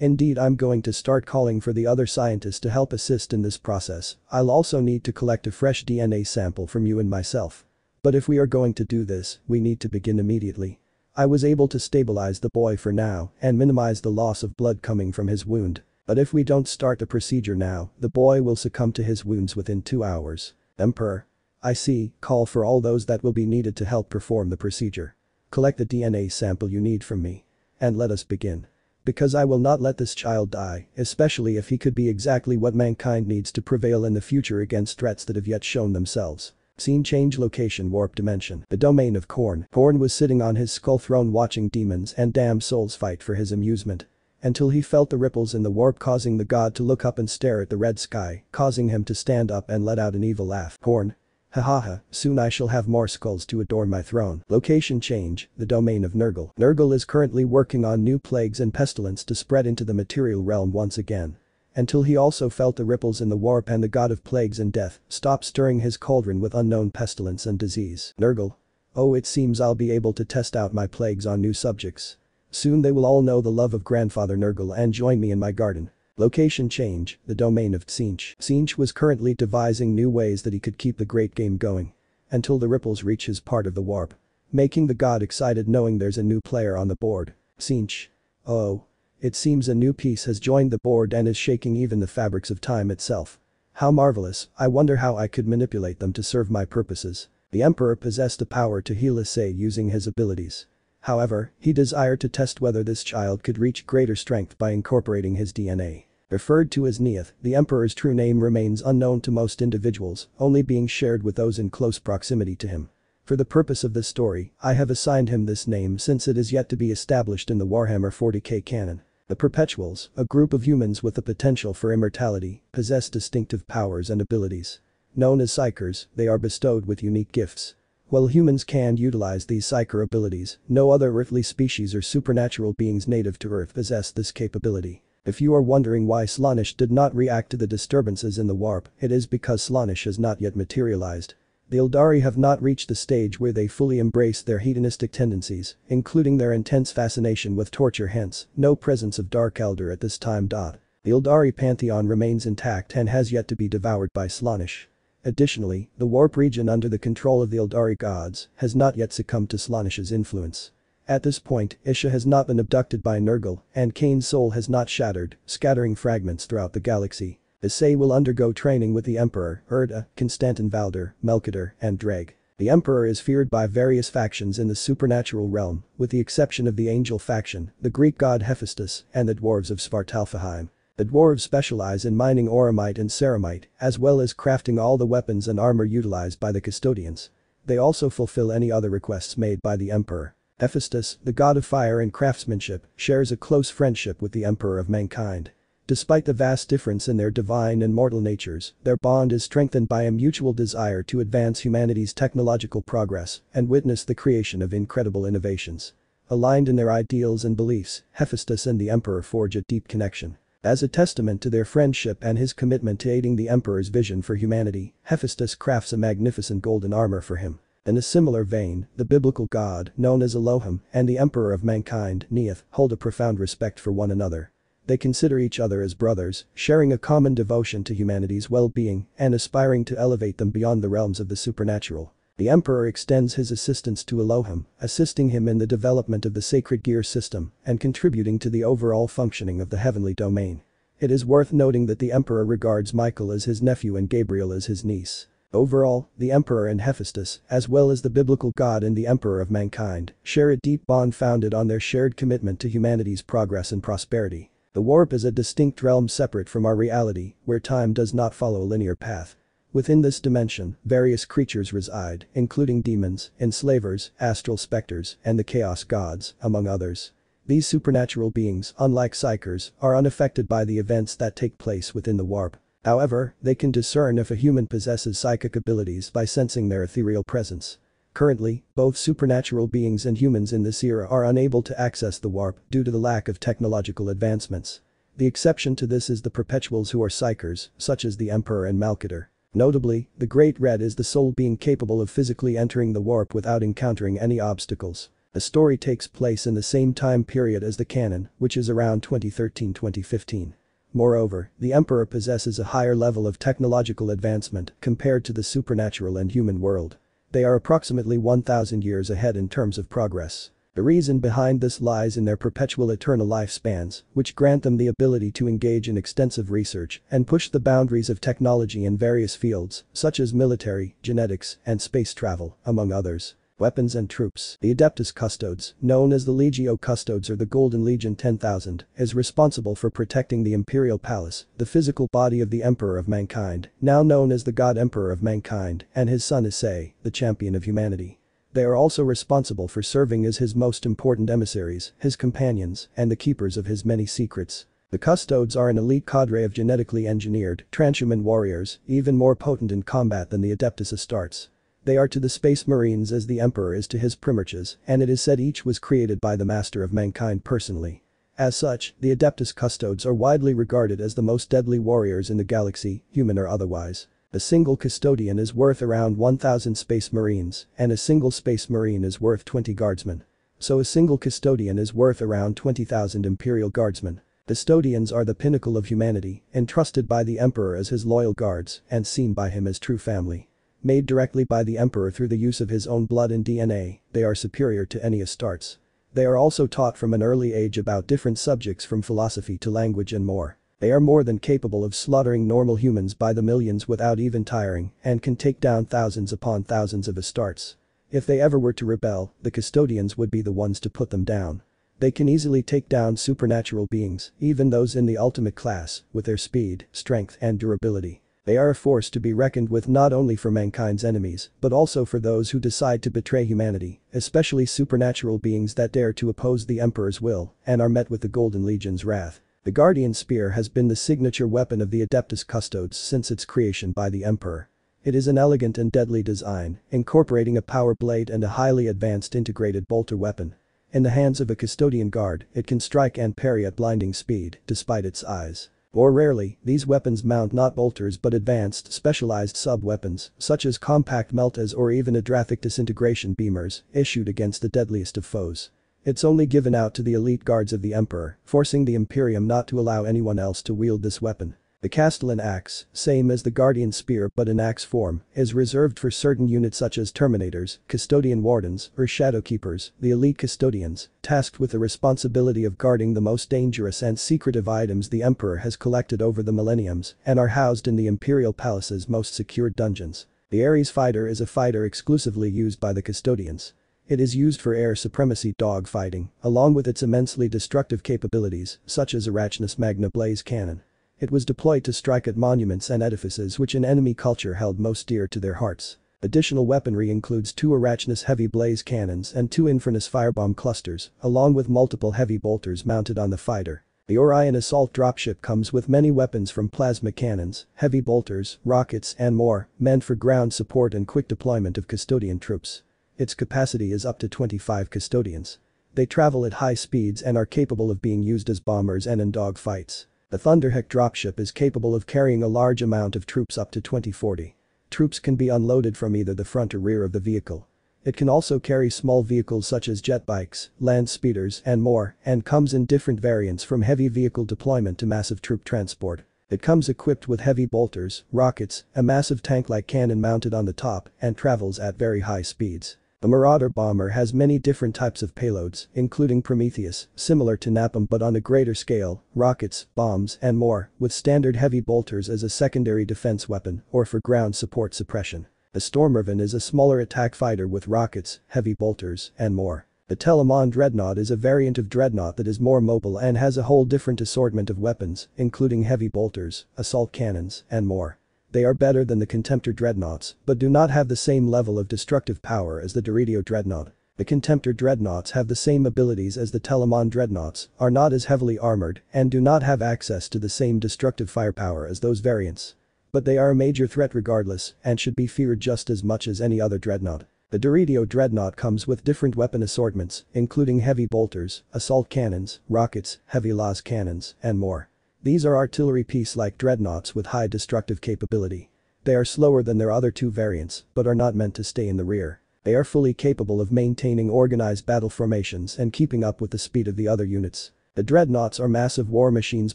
[SPEAKER 1] Indeed, I'm going to start calling for the other scientists to help assist in this process. I'll also need to collect a fresh DNA sample from you and myself. But if we are going to do this, we need to begin immediately. I was able to stabilize the boy for now and minimize the loss of blood coming from his wound. But if we don't start the procedure now, the boy will succumb to his wounds within 2 hours. Emperor. I see, call for all those that will be needed to help perform the procedure. Collect the DNA sample you need from me. And let us begin. Because I will not let this child die, especially if he could be exactly what mankind needs to prevail in the future against threats that have yet shown themselves. Scene change, location, warp dimension. The domain of Korn. Korn was sitting on his skull throne watching demons and damned souls fight for his amusement. Until he felt the ripples in the warp causing the god to look up and stare at the red sky, causing him to stand up and let out an evil laugh. Korn. Hahaha, soon I shall have more skulls to adorn my throne. Location change, the domain of Nurgle. Nurgle is currently working on new plagues and pestilence to spread into the material realm once again. Until he also felt the ripples in the warp and the god of plagues and death stopped stirring his cauldron with unknown pestilence and disease. Nurgle. Oh, it seems I'll be able to test out my plagues on new subjects. Soon they will all know the love of Grandfather Nurgle and join me in my garden. Location change, the domain of Tsinch. Tsinch was currently devising new ways that he could keep the great game going. Until the ripples reach his part of the warp. Making the god excited knowing there's a new player on the board. Tsinch. Oh. It seems a new piece has joined the board and is shaking even the fabrics of time itself. How marvelous, I wonder how I could manipulate them to serve my purposes. The Emperor possessed the power to heal Issei using his abilities. However, he desired to test whether this child could reach greater strength by incorporating his DNA. Referred to as Neith, the Emperor's true name remains unknown to most individuals, only being shared with those in close proximity to him. For the purpose of this story, I have assigned him this name since it is yet to be established in the Warhammer40K canon. The Perpetuals, a group of humans with the potential for immortality, possess distinctive powers and abilities. Known as Psykers, they are bestowed with unique gifts. While humans can utilize these psyker abilities, no other earthly species or supernatural beings native to Earth possess this capability. If you are wondering why Slaanesh did not react to the disturbances in the warp, it is because Slaanesh has not yet materialized. The Eldari have not reached the stage where they fully embrace their hedonistic tendencies, including their intense fascination with torture, hence, no presence of Dark Elder at this time. The Eldari pantheon remains intact and has yet to be devoured by Slaanesh. Additionally, the warp region under the control of the Eldari gods has not yet succumbed to Slaanesh's influence. At this point, Issei has not been abducted by Nurgle, and Kane's soul has not shattered, scattering fragments throughout the galaxy. Issei will undergo training with the Emperor, Erda, Constantin Valder, Melchior, and Dreg. The Emperor is feared by various factions in the supernatural realm, with the exception of the Angel faction, the Greek god Hephaestus, and the dwarves of Svartalfheim. The dwarves specialize in mining auramite and ceramite, as well as crafting all the weapons and armor utilized by the custodians. They also fulfill any other requests made by the Emperor. Hephaestus, the god of fire and craftsmanship, shares a close friendship with the Emperor of Mankind. Despite the vast difference in their divine and mortal natures, their bond is strengthened by a mutual desire to advance humanity's technological progress and witness the creation of incredible innovations. Aligned in their ideals and beliefs, Hephaestus and the Emperor forge a deep connection. As a testament to their friendship and his commitment to aiding the Emperor's vision for humanity, Hephaestus crafts a magnificent golden armor for him. In a similar vein, the biblical god, known as Elohim, and the Emperor of Mankind, Neith, hold a profound respect for one another. They consider each other as brothers, sharing a common devotion to humanity's well-being and aspiring to elevate them beyond the realms of the supernatural. The Emperor extends his assistance to Elohim, assisting him in the development of the sacred gear system and contributing to the overall functioning of the heavenly domain. It is worth noting that the Emperor regards Michael as his nephew and Gabriel as his niece. Overall, the Emperor and Hephaestus, as well as the biblical god and the Emperor of Mankind, share a deep bond founded on their shared commitment to humanity's progress and prosperity. The warp is a distinct realm separate from our reality, where time does not follow a linear path. Within this dimension, various creatures reside, including demons, enslavers, astral specters, and the chaos gods, among others. These supernatural beings, unlike psykers, are unaffected by the events that take place within the warp. However, they can discern if a human possesses psychic abilities by sensing their ethereal presence. Currently, both supernatural beings and humans in this era are unable to access the warp due to the lack of technological advancements. The exception to this is the perpetuals, who are psykers, such as the Emperor and Melchior. Notably, the Great Red is the sole being capable of physically entering the warp without encountering any obstacles. The story takes place in the same time period as the canon, which is around 2013-2015. Moreover, the Emperor possesses a higher level of technological advancement compared to the supernatural and human world. They are approximately 1,000 years ahead in terms of progress. The reason behind this lies in their perpetual eternal lifespans, which grant them the ability to engage in extensive research and push the boundaries of technology in various fields, such as military, genetics, and space travel, among others. Weapons and troops. The Adeptus Custodes, known as the Legio Custodes or the Golden Legion 10,000, is responsible for protecting the Imperial Palace, the physical body of the Emperor of Mankind, now known as the God Emperor of Mankind, and his son Issei, the champion of humanity. They are also responsible for serving as his most important emissaries, his companions, and the keepers of his many secrets. The Custodes are an elite cadre of genetically engineered, transhuman warriors, even more potent in combat than the Adeptus Astartes. They are to the Space Marines as the Emperor is to his Primarchs, and it is said each was created by the Master of Mankind personally. As such, the Adeptus Custodes are widely regarded as the most deadly warriors in the galaxy, human or otherwise. A single custodian is worth around 1,000 Space Marines, and a single Space Marine is worth 20 guardsmen. So a single custodian is worth around 20,000 Imperial guardsmen. Custodians are the pinnacle of humanity, entrusted by the Emperor as his loyal guards, and seen by him as true family. Made directly by the Emperor through the use of his own blood and DNA, they are superior to any Astartes. They are also taught from an early age about different subjects from philosophy to language and more. They are more than capable of slaughtering normal humans by the millions without even tiring, and can take down thousands upon thousands of Astartes. If they ever were to rebel, the custodians would be the ones to put them down. They can easily take down supernatural beings, even those in the ultimate class, with their speed, strength, and durability. They are a force to be reckoned with not only for mankind's enemies, but also for those who decide to betray humanity, especially supernatural beings that dare to oppose the Emperor's will and are met with the Golden Legion's wrath. The Guardian Spear has been the signature weapon of the Adeptus Custodes since its creation by the Emperor. It is an elegant and deadly design, incorporating a power blade and a highly advanced integrated bolter weapon. In the hands of a custodian guard, it can strike and parry at blinding speed, despite its size. Or rarely, these weapons mount not bolters but advanced, specialized sub-weapons, such as compact meltas or even Adrathic disintegration beamers, issued against the deadliest of foes. It's only given out to the elite guards of the Emperor, forcing the Imperium not to allow anyone else to wield this weapon. The Castellan axe, same as the Guardian spear but in axe form, is reserved for certain units such as Terminators, Custodian Wardens, or Shadowkeepers, the elite custodians, tasked with the responsibility of guarding the most dangerous and secretive items the Emperor has collected over the millenniums and are housed in the Imperial Palace's most secured dungeons. The Ares fighter is a fighter exclusively used by the custodians. It is used for air supremacy dogfighting, along with its immensely destructive capabilities, such as Arachnus Magna Blaze Cannon. It was deployed to strike at monuments and edifices which in enemy culture held most dear to their hearts. Additional weaponry includes 2 Arachnus heavy blaze cannons and 2 Infernus firebomb clusters, along with multiple heavy bolters mounted on the fighter. The Orion assault dropship comes with many weapons from plasma cannons, heavy bolters, rockets and more, meant for ground support and quick deployment of custodian troops. Its capacity is up to 25 custodians. They travel at high speeds and are capable of being used as bombers and in dogfights. The Thunderheck dropship is capable of carrying a large amount of troops up to 2040. Troops can be unloaded from either the front or rear of the vehicle. It can also carry small vehicles such as jet bikes, land speeders and more, and comes in different variants from heavy vehicle deployment to massive troop transport. It comes equipped with heavy bolters, rockets, a massive tank-like cannon mounted on the top, and travels at very high speeds. The Marauder bomber has many different types of payloads, including Prometheus, similar to Napalm but on a greater scale, rockets, bombs and more, with standard heavy bolters as a secondary defense weapon or for ground support suppression. The Stormraven is a smaller attack fighter with rockets, heavy bolters and more. The Telemon Dreadnought is a variant of Dreadnought that is more mobile and has a whole different assortment of weapons, including heavy bolters, assault cannons and more. They are better than the Contemptor Dreadnoughts, but do not have the same level of destructive power as the Doridio Dreadnought. The Contemptor Dreadnoughts have the same abilities as the Telemon Dreadnoughts, are not as heavily armored, and do not have access to the same destructive firepower as those variants. But they are a major threat regardless, and should be feared just as much as any other Dreadnought. The Doridio Dreadnought comes with different weapon assortments, including heavy bolters, assault cannons, rockets, heavy las cannons, and more. These are artillery piece-like dreadnoughts with high destructive capability. They are slower than their other 2 variants, but are not meant to stay in the rear. They are fully capable of maintaining organized battle formations and keeping up with the speed of the other units. The dreadnoughts are massive war machines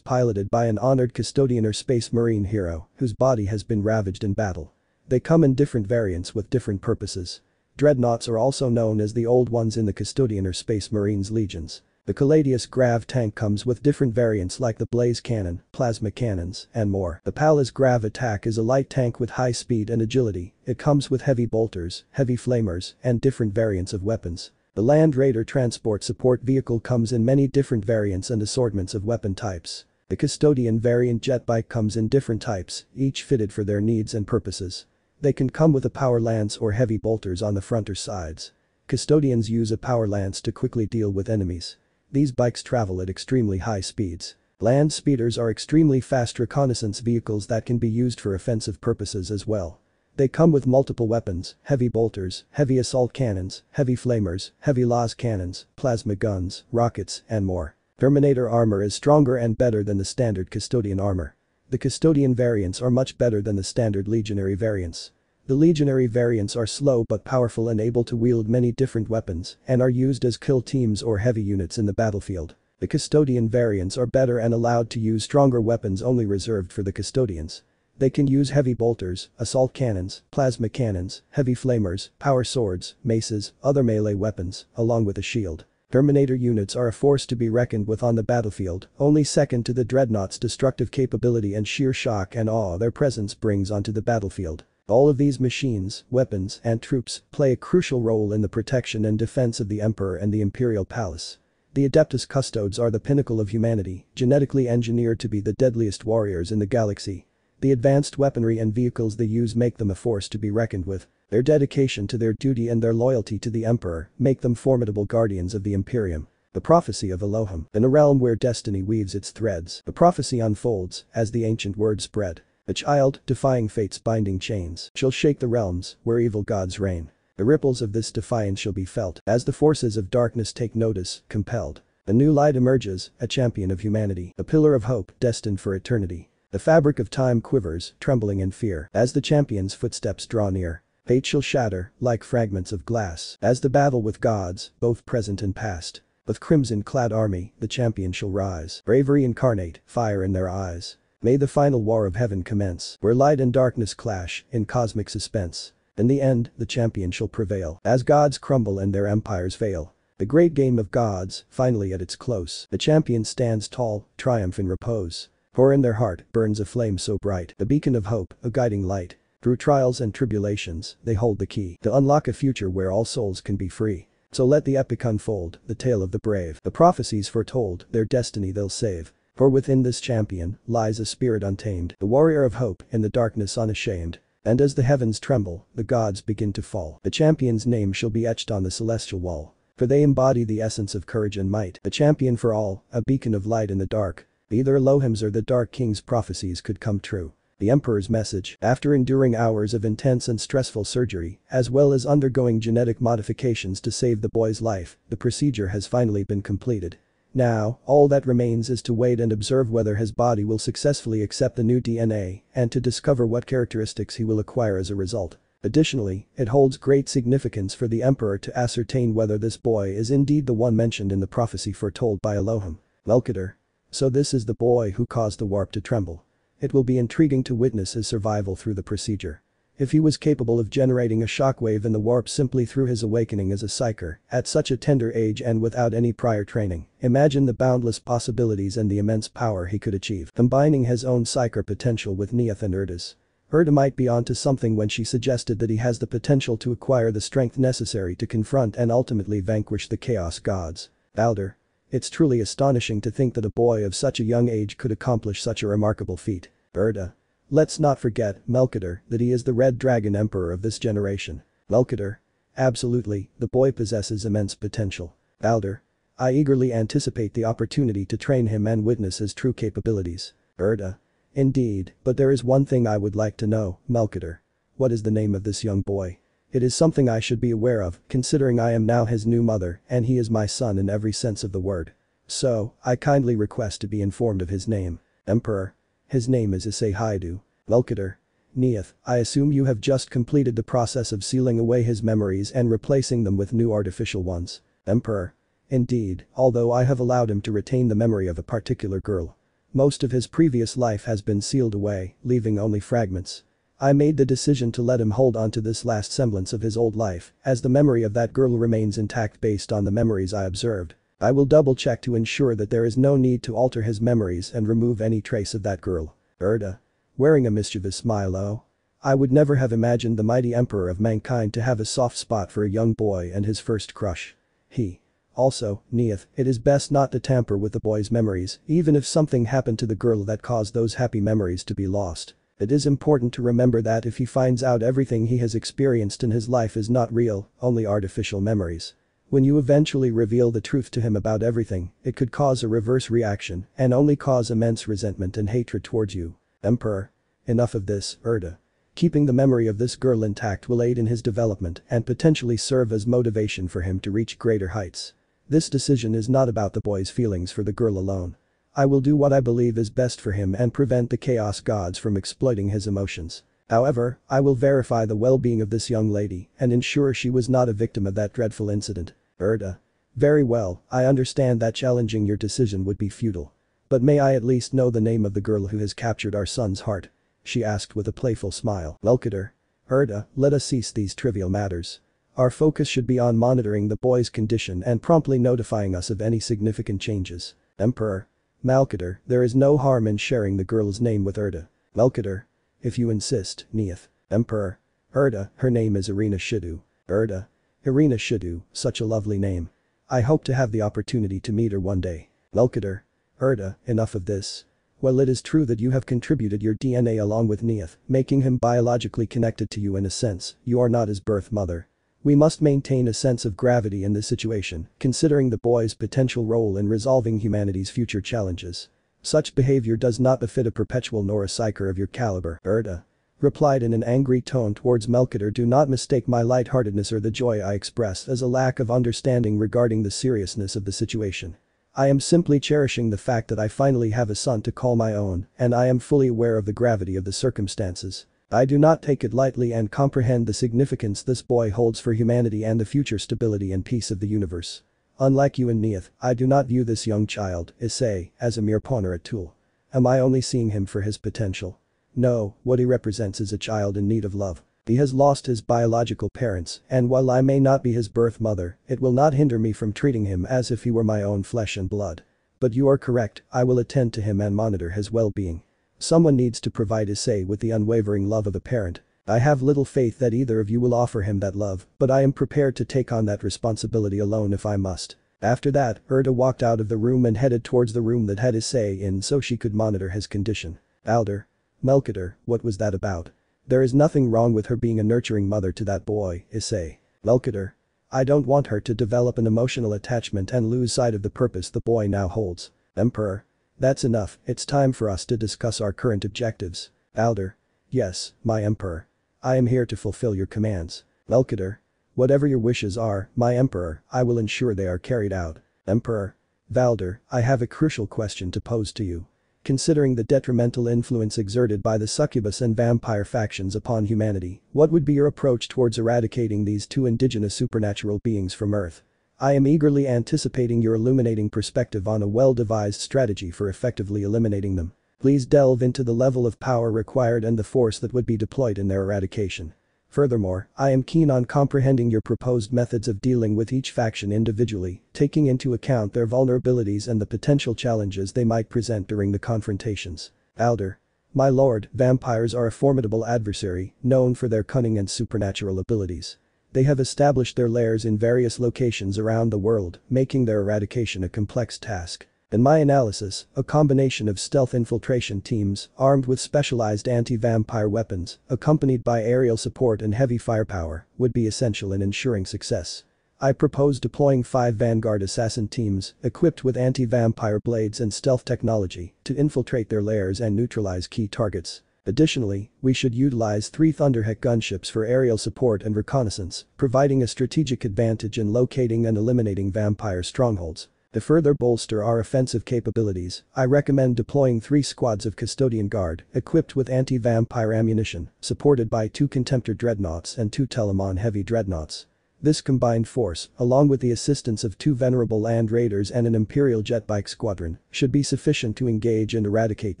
[SPEAKER 1] piloted by an honored custodian or space marine hero whose body has been ravaged in battle. They come in different variants with different purposes. Dreadnoughts are also known as the Old Ones in the custodian or space marines legions. The Caladius Grav tank comes with different variants like the Blaze Cannon, plasma cannons, and more. The Pallas Grav attack is a light tank with high speed and agility. It comes with heavy bolters, heavy flamers, and different variants of weapons. The Land Raider transport support vehicle comes in many different variants and assortments of weapon types. The Custodian variant jet bike comes in different types, each fitted for their needs and purposes. They can come with a power lance or heavy bolters on the front or sides. Custodians use a power lance to quickly deal with enemies. These bikes travel at extremely high speeds. Land speeders are extremely fast reconnaissance vehicles that can be used for offensive purposes as well. They come with multiple weapons, heavy bolters, heavy assault cannons, heavy flamers, heavy las cannons, plasma guns, rockets, and more. Terminator armor is stronger and better than the standard Custodian armor. The Custodian variants are much better than the standard Legionary variants. The Legionary variants are slow but powerful and able to wield many different weapons and are used as kill teams or heavy units in the battlefield. The Custodian variants are better and allowed to use stronger weapons only reserved for the Custodians. They can use heavy bolters, assault cannons, plasma cannons, heavy flamers, power swords, maces, other melee weapons, along with a shield. Terminator units are a force to be reckoned with on the battlefield, only second to the Dreadnought's destructive capability and sheer shock and awe their presence brings onto the battlefield. All of these machines, weapons, and troops play a crucial role in the protection and defense of the Emperor and the Imperial Palace. The Adeptus Custodes are the pinnacle of humanity, genetically engineered to be the deadliest warriors in the galaxy. The advanced weaponry and vehicles they use make them a force to be reckoned with. Their dedication to their duty and their loyalty to the Emperor make them formidable guardians of the Imperium. The prophecy of Elohim. In a realm where destiny weaves its threads, the prophecy unfolds as the ancient word spread. A child, defying fate's binding chains, shall shake the realms where evil gods reign. The ripples of this defiance shall be felt as the forces of darkness take notice, compelled. A new light emerges, a champion of humanity, a pillar of hope destined for eternity. The fabric of time quivers, trembling in fear, as the champion's footsteps draw near. Fate shall shatter, like fragments of glass, as the battle with gods, both present and past. With crimson-clad army, the champion shall rise, bravery incarnate, fire in their eyes. May the final war of heaven commence, where light and darkness clash, in cosmic suspense. In the end, the champion shall prevail, as gods crumble and their empires fail. The great game of gods, finally at its close, the champion stands tall, triumph in repose. For in their heart burns a flame so bright, a beacon of hope, a guiding light. Through trials and tribulations, they hold the key to unlock a future where all souls can be free. So let the epic unfold, the tale of the brave, the prophecies foretold, their destiny they'll save. For within this champion lies a spirit untamed, the warrior of hope in the darkness unashamed. And as the heavens tremble, the gods begin to fall. The champion's name shall be etched on the celestial wall. For they embody the essence of courage and might, a champion for all, a beacon of light in the dark. Either Elohim's or the Dark King's prophecies could come true. The Emperor's message, after enduring hours of intense and stressful surgery, as well as undergoing genetic modifications to save the boy's life, the procedure has finally been completed. Now, all that remains is to wait and observe whether his body will successfully accept the new DNA and to discover what characteristics he will acquire as a result. Additionally, it holds great significance for the Emperor to ascertain whether this boy is indeed the one mentioned in the prophecy foretold by Elohim. Melchior. So this is the boy who caused the warp to tremble. It will be intriguing to witness his survival through the procedure. If he was capable of generating a shockwave in the warp simply through his awakening as a psyker, at such a tender age and without any prior training, imagine the boundless possibilities and the immense power he could achieve, combining his own psyker potential with Neith and Erda's. Erda might be onto something when she suggested that he has the potential to acquire the strength necessary to confront and ultimately vanquish the Chaos Gods. Balder. It's truly astonishing to think that a boy of such a young age could accomplish such a remarkable feat. Erda. Let's not forget, Melchior, that he is the Red Dragon Emperor of this generation. Melchior. Absolutely, the boy possesses immense potential. Balder. I eagerly anticipate the opportunity to train him and witness his true capabilities. Erda. Indeed, but there is one thing I would like to know, Melchior. What is the name of this young boy? It is something I should be aware of, considering I am now his new mother and he is my son in every sense of the word. So, I kindly request to be informed of his name. Emperor. His name is Issei. Melchior. Neith, I assume you have just completed the process of sealing away his memories and replacing them with new artificial ones. Emperor. Indeed, although I have allowed him to retain the memory of a particular girl. Most of his previous life has been sealed away, leaving only fragments. I made the decision to let him hold on to this last semblance of his old life, as the memory of that girl remains intact based on the memories I observed. I will double-check to ensure that there is no need to alter his memories and remove any trace of that girl. Erda. Wearing a mischievous smile. Oh. I would never have imagined the mighty emperor of mankind to have a soft spot for a young boy and his first crush. He. Also, Neith, it is best not to tamper with the boy's memories, even if something happened to the girl that caused those happy memories to be lost. It is important to remember that if he finds out everything he has experienced in his life is not real, only artificial memories. When you eventually reveal the truth to him about everything, it could cause a reverse reaction and only cause immense resentment and hatred towards you. Emperor. Enough of this, Erda. Keeping the memory of this girl intact will aid in his development and potentially serve as motivation for him to reach greater heights. This decision is not about the boy's feelings for the girl alone. I will do what I believe is best for him and prevent the Chaos Gods from exploiting his emotions. However, I will verify the well-being of this young lady and ensure she was not a victim of that dreadful incident. Erda. Very well, I understand that challenging your decision would be futile. But may I at least know the name of the girl who has captured our son's heart? She asked with a playful smile. Melchior. Erda, let us cease these trivial matters. Our focus should be on monitoring the boy's condition and promptly notifying us of any significant changes. Emperor. Melchior, there is no harm in sharing the girl's name with Erda. Melchior. If you insist, Neith. Emperor. Erda, her name is Irina Shidu. Erda. Irina Shidu, such a lovely name. I hope to have the opportunity to meet her one day. Melchior. Erda, enough of this. Well, it is true that you have contributed your DNA along with Neith, making him biologically connected to you in a sense, you are not his birth mother. We must maintain a sense of gravity in this situation, considering the boy's potential role in resolving humanity's future challenges. Such behavior does not befit a perpetual nor a psyker of your caliber. Erda replied in an angry tone towards Melchior, do not mistake my lightheartedness or the joy I express as a lack of understanding regarding the seriousness of the situation. I am simply cherishing the fact that I finally have a son to call my own, and I am fully aware of the gravity of the circumstances. I do not take it lightly and comprehend the significance this boy holds for humanity and the future stability and peace of the universe. Unlike you and Neith, I do not view this young child, Issei, as a mere pawn or a tool. Am I only seeing him for his potential? No, what he represents is a child in need of love. He has lost his biological parents, and while I may not be his birth mother, it will not hinder me from treating him as if he were my own flesh and blood. But you are correct, I will attend to him and monitor his well-being. Someone needs to provide Issei with the unwavering love of a parent. I have little faith that either of you will offer him that love, but I am prepared to take on that responsibility alone if I must. After that, Erda walked out of the room and headed towards the room that had Issei in so she could monitor his condition. Alder. Melchior, what was that about? There is nothing wrong with her being a nurturing mother to that boy, Issei. Melchior. I don't want her to develop an emotional attachment and lose sight of the purpose the boy now holds. Emperor. That's enough, it's time for us to discuss our current objectives. Alder. Yes, my emperor. I am here to fulfill your commands. Melchior. Whatever your wishes are, my emperor, I will ensure they are carried out. Emperor. Valder, I have a crucial question to pose to you. Considering the detrimental influence exerted by the succubus and vampire factions upon humanity, what would be your approach towards eradicating these two indigenous supernatural beings from Earth? I am eagerly anticipating your illuminating perspective on a well-devised strategy for effectively eliminating them. Please delve into the level of power required and the force that would be deployed in their eradication. Furthermore, I am keen on comprehending your proposed methods of dealing with each faction individually, taking into account their vulnerabilities and the potential challenges they might present during the confrontations. Alder. My lord, vampires are a formidable adversary, known for their cunning and supernatural abilities. They have established their lairs in various locations around the world, making their eradication a complex task. In my analysis, a combination of stealth infiltration teams, armed with specialized anti-vampire weapons, accompanied by aerial support and heavy firepower, would be essential in ensuring success. I propose deploying 5 Vanguard assassin teams, equipped with anti-vampire blades and stealth technology, to infiltrate their lairs and neutralize key targets. Additionally, we should utilize 3 Thunderheck gunships for aerial support and reconnaissance, providing a strategic advantage in locating and eliminating vampire strongholds. To further bolster our offensive capabilities, I recommend deploying 3 squads of Custodian Guard, equipped with anti-vampire ammunition, supported by 2 Contemptor Dreadnoughts and 2 Telemon Heavy Dreadnoughts. This combined force, along with the assistance of 2 Venerable Land Raiders and an Imperial Jetbike Squadron, should be sufficient to engage and eradicate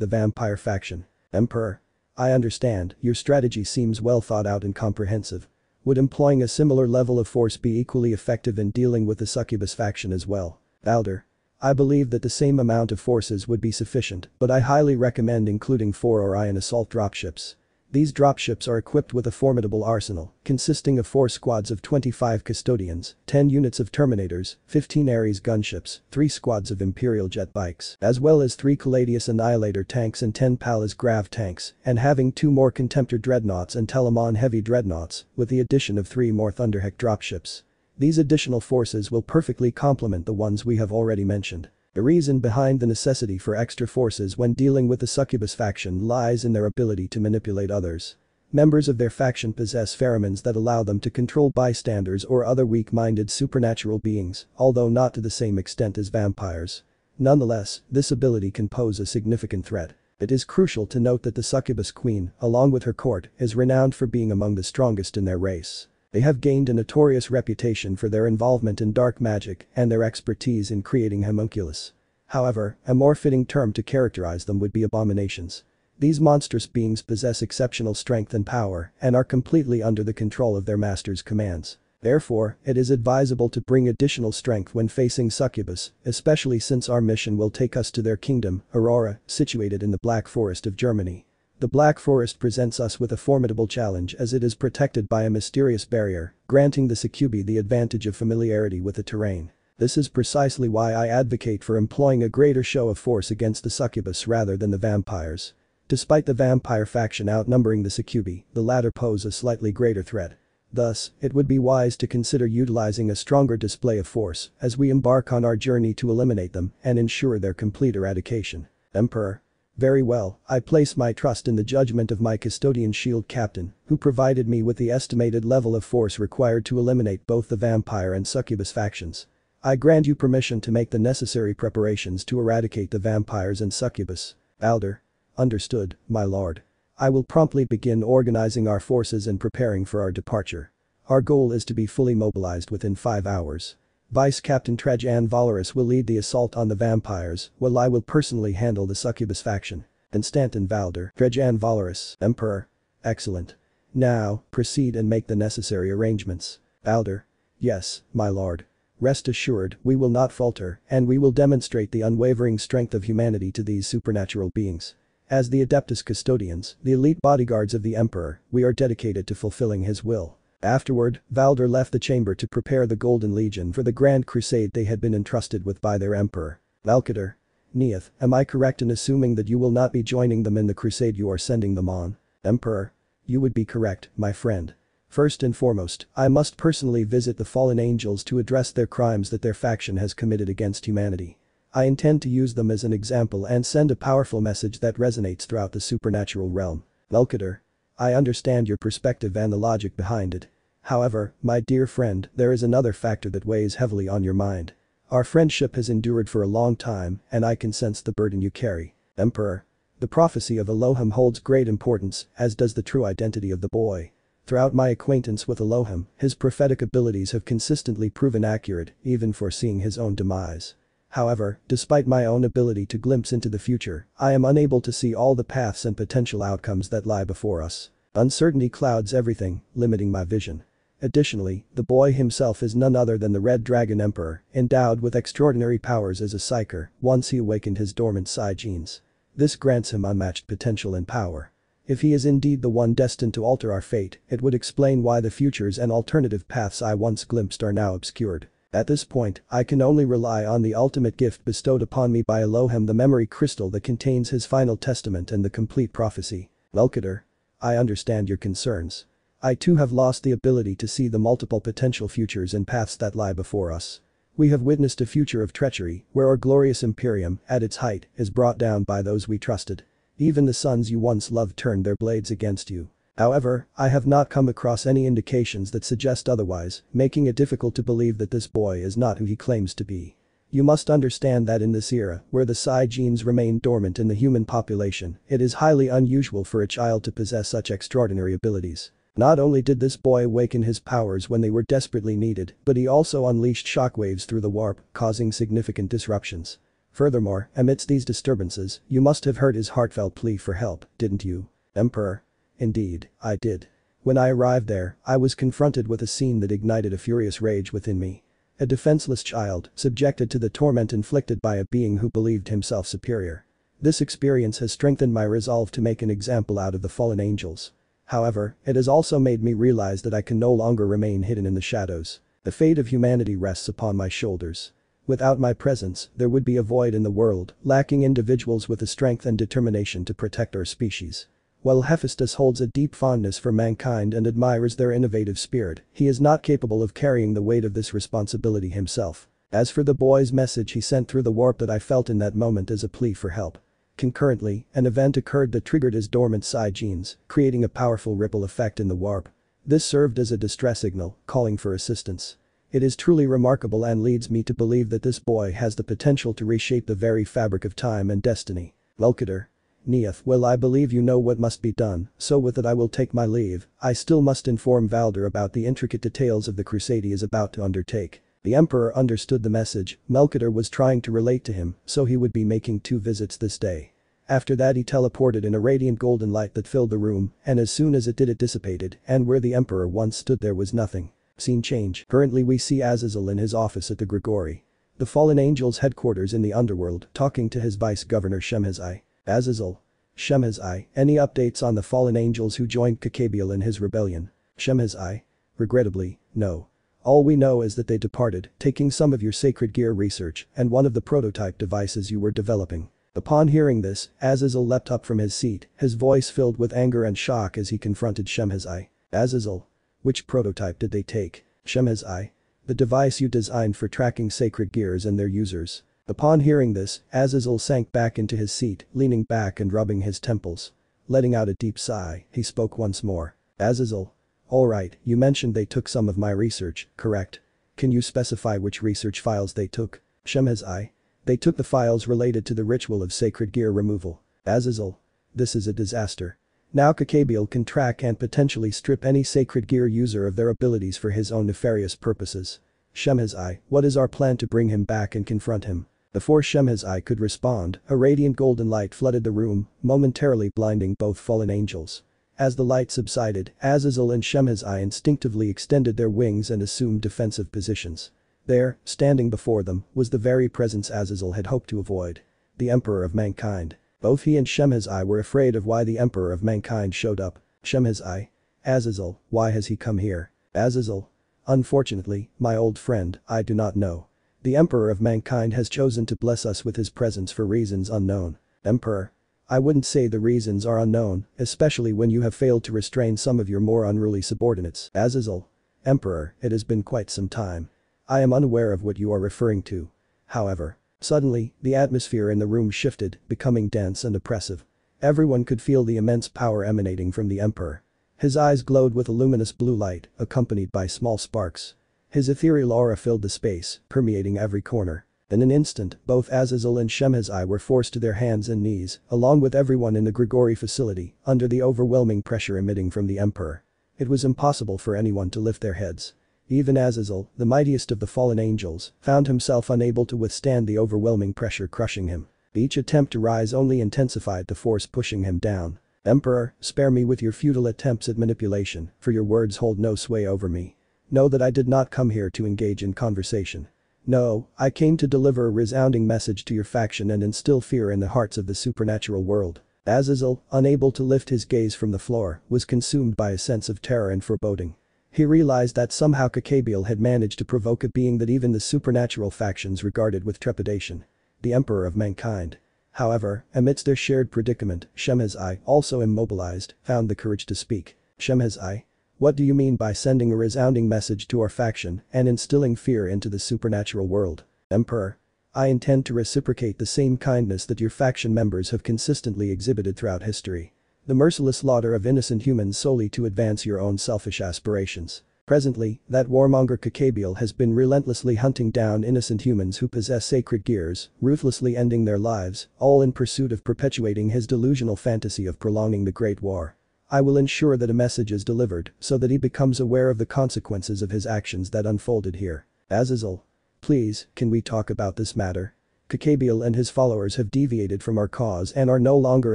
[SPEAKER 1] the vampire faction. Emperor. I understand, your strategy seems well thought out and comprehensive. Would employing a similar level of force be equally effective in dealing with the succubus faction as well? Alder. I believe that the same amount of forces would be sufficient, but I highly recommend including 4 Orion assault dropships. These dropships are equipped with a formidable arsenal, consisting of 4 squads of 25 custodians, 10 units of Terminators, 15 Ares gunships, 3 squads of Imperial jet bikes, as well as 3 Caladius Annihilator tanks and 10 Pallas Grav tanks, and having 2 more Contemptor Dreadnoughts and Telemon Heavy Dreadnoughts, with the addition of 3 more Thunderheck dropships. These additional forces will perfectly complement the ones we have already mentioned. The reason behind the necessity for extra forces when dealing with the succubus faction lies in their ability to manipulate others. Members of their faction possess pheromones that allow them to control bystanders or other weak-minded supernatural beings, although not to the same extent as vampires. Nonetheless, this ability can pose a significant threat. It is crucial to note that the succubus queen, along with her court, is renowned for being among the strongest in their race. They have gained a notorious reputation for their involvement in dark magic and their expertise in creating homunculus. However, a more fitting term to characterize them would be abominations. These monstrous beings possess exceptional strength and power and are completely under the control of their master's commands. Therefore, it is advisable to bring additional strength when facing succubus, especially since our mission will take us to their kingdom, Aurora, situated in the Black Forest of Germany. The Black Forest presents us with a formidable challenge as it is protected by a mysterious barrier, granting the succubi the advantage of familiarity with the terrain. This is precisely why I advocate for employing a greater show of force against the succubus rather than the vampires. Despite the vampire faction outnumbering the succubi, the latter pose a slightly greater threat. Thus, it would be wise to consider utilizing a stronger display of force as we embark on our journey to eliminate them and ensure their complete eradication. Emperor. Very well, I place my trust in the judgment of my custodian shield captain, who provided me with the estimated level of force required to eliminate both the vampire and succubus factions. I grant you permission to make the necessary preparations to eradicate the vampires and succubus. Balder. Understood, my lord. I will promptly begin organizing our forces and preparing for our departure. Our goal is to be fully mobilized within 5 hours. Vice Captain Trajan Valorous will lead the assault on the vampires, while I will personally handle the succubus faction. Constantin Valder. Trajan Valorous. Emperor. Excellent. Now, proceed and make the necessary arrangements. Balder. Yes, my lord. Rest assured, we will not falter, and we will demonstrate the unwavering strength of humanity to these supernatural beings. As the Adeptus Custodians, the elite bodyguards of the Emperor, we are dedicated to fulfilling his will. Afterward, Valder left the chamber to prepare the Golden Legion for the Grand Crusade they had been entrusted with by their Emperor. Valkater. Neath, am I correct in assuming that you will not be joining them in the crusade you are sending them on? Emperor. You would be correct, my friend. First and foremost, I must personally visit the fallen angels to address their crimes that their faction has committed against humanity. I intend to use them as an example and send a powerful message that resonates throughout the supernatural realm. Valkater. I understand your perspective and the logic behind it. However, my dear friend, there is another factor that weighs heavily on your mind. Our friendship has endured for a long time, and I can sense the burden you carry. Emperor. The prophecy of Elohim holds great importance, as does the true identity of the boy. Throughout my acquaintance with Elohim, his prophetic abilities have consistently proven accurate, even foreseeing his own demise. However, despite my own ability to glimpse into the future, I am unable to see all the paths and potential outcomes that lie before us. Uncertainty clouds everything, limiting my vision. Additionally, the boy himself is none other than the Red Dragon Emperor, endowed with extraordinary powers as a psyker once he awakened his dormant psi genes. This grants him unmatched potential and power. If he is indeed the one destined to alter our fate, it would explain why the futures and alternative paths I once glimpsed are now obscured. At this point, I can only rely on the ultimate gift bestowed upon me by Elohim, the memory crystal that contains his final testament and the complete prophecy. Valkater. I understand your concerns. I too have lost the ability to see the multiple potential futures and paths that lie before us. We have witnessed a future of treachery, where our glorious Imperium, at its height, is brought down by those we trusted. Even the sons you once loved turned their blades against you. However, I have not come across any indications that suggest otherwise, making it difficult to believe that this boy is not who he claims to be. You must understand that in this era, where the psi genes remain dormant in the human population, it is highly unusual for a child to possess such extraordinary abilities. Not only did this boy awaken his powers when they were desperately needed, but he also unleashed shockwaves through the warp, causing significant disruptions. Furthermore, amidst these disturbances, you must have heard his heartfelt plea for help, didn't you? Emperor. Indeed, I did. When I arrived there, I was confronted with a scene that ignited a furious rage within me. A defenseless child, subjected to the torment inflicted by a being who believed himself superior. This experience has strengthened my resolve to make an example out of the fallen angels. However, it has also made me realize that I can no longer remain hidden in the shadows. The fate of humanity rests upon my shoulders. Without my presence, there would be a void in the world, lacking individuals with the strength and determination to protect our species. While Hephaestus holds a deep fondness for mankind and admires their innovative spirit, he is not capable of carrying the weight of this responsibility himself. As for the boy's message he sent through the warp, that I felt in that moment as a plea for help. Concurrently, an event occurred that triggered his dormant psi genes, creating a powerful ripple effect in the warp. This served as a distress signal, calling for assistance. It is truly remarkable and leads me to believe that this boy has the potential to reshape the very fabric of time and destiny. Valkater. Neath, well, I believe you know what must be done, so with that I will take my leave. I still must inform Valder about the intricate details of the crusade he is about to undertake. The Emperor understood the message Melchior was trying to relate to him, so he would be making 2 visits this day. After that he teleported in a radiant golden light that filled the room, and as soon as it did it dissipated, and where the Emperor once stood there was nothing. Scene change. Currently we see Azazel in his office at the Grigori. The fallen angel's headquarters in the underworld, talking to his vice-governor Shemhazai. Azazel. Shemhazai, any updates on the fallen angels who joined Kokabiel in his rebellion? Shemhazai. Regrettably, no. All we know is that they departed, taking some of your sacred gear research and one of the prototype devices you were developing. Upon hearing this, Azazel leapt up from his seat, his voice filled with anger and shock as he confronted Shemhazai. Azazel. Which prototype did they take? Shemhazai. The device you designed for tracking sacred gears and their users. Upon hearing this, Azazel sank back into his seat, leaning back and rubbing his temples. Letting out a deep sigh, he spoke once more. Azazel. Alright, you mentioned they took some of my research, correct? Can you specify which research files they took? Issei. They took the files related to the ritual of sacred gear removal. Azazel. This is a disaster. Now Kokabiel can track and potentially strip any sacred gear user of their abilities for his own nefarious purposes. Issei, what is our plan to bring him back and confront him? Before Issei could respond, a radiant golden light flooded the room, momentarily blinding both fallen angels. As the light subsided, Azazel and Issei instinctively extended their wings and assumed defensive positions. There, standing before them, was the very presence Azazel had hoped to avoid. The Emperor of Mankind. Both he and Issei were afraid of why the Emperor of Mankind showed up. Issei. Azazel, why has he come here? Azazel. Unfortunately, my old friend, I do not know. The Emperor of Mankind has chosen to bless us with his presence for reasons unknown. Emperor. I wouldn't say the reasons are unknown, especially when you have failed to restrain some of your more unruly subordinates. Azazel. Emperor, it has been quite some time. I am unaware of what you are referring to. However. Suddenly, the atmosphere in the room shifted, becoming dense and oppressive. Everyone could feel the immense power emanating from the Emperor. His eyes glowed with a luminous blue light, accompanied by small sparks. His ethereal aura filled the space, permeating every corner. In an instant, both Azazel and Issei were forced to their hands and knees, along with everyone in the Grigori facility, under the overwhelming pressure emitting from the Emperor. It was impossible for anyone to lift their heads. Even Azazel, the mightiest of the fallen angels, found himself unable to withstand the overwhelming pressure crushing him. Each attempt to rise only intensified the force pushing him down. Emperor, spare me with your futile attempts at manipulation, for your words hold no sway over me. Know that I did not come here to engage in conversation. No, I came to deliver a resounding message to your faction and instill fear in the hearts of the supernatural world. Azazel, unable to lift his gaze from the floor, was consumed by a sense of terror and foreboding. He realized that somehow Kokabiel had managed to provoke a being that even the supernatural factions regarded with trepidation. The Emperor of Mankind. However, amidst their shared predicament, Issei, also immobilized, found the courage to speak. Issei. What do you mean by sending a resounding message to our faction and instilling fear into the supernatural world? Emperor. I intend to reciprocate the same kindness that your faction members have consistently exhibited throughout history. The merciless slaughter of innocent humans solely to advance your own selfish aspirations. Presently, that warmonger Kokabiel has been relentlessly hunting down innocent humans who possess sacred gears, ruthlessly ending their lives, all in pursuit of perpetuating his delusional fantasy of prolonging the Great War. I will ensure that a message is delivered so that he becomes aware of the consequences of his actions that unfolded here. Azazel. Please, can we talk about this matter? Kokabiel and his followers have deviated from our cause and are no longer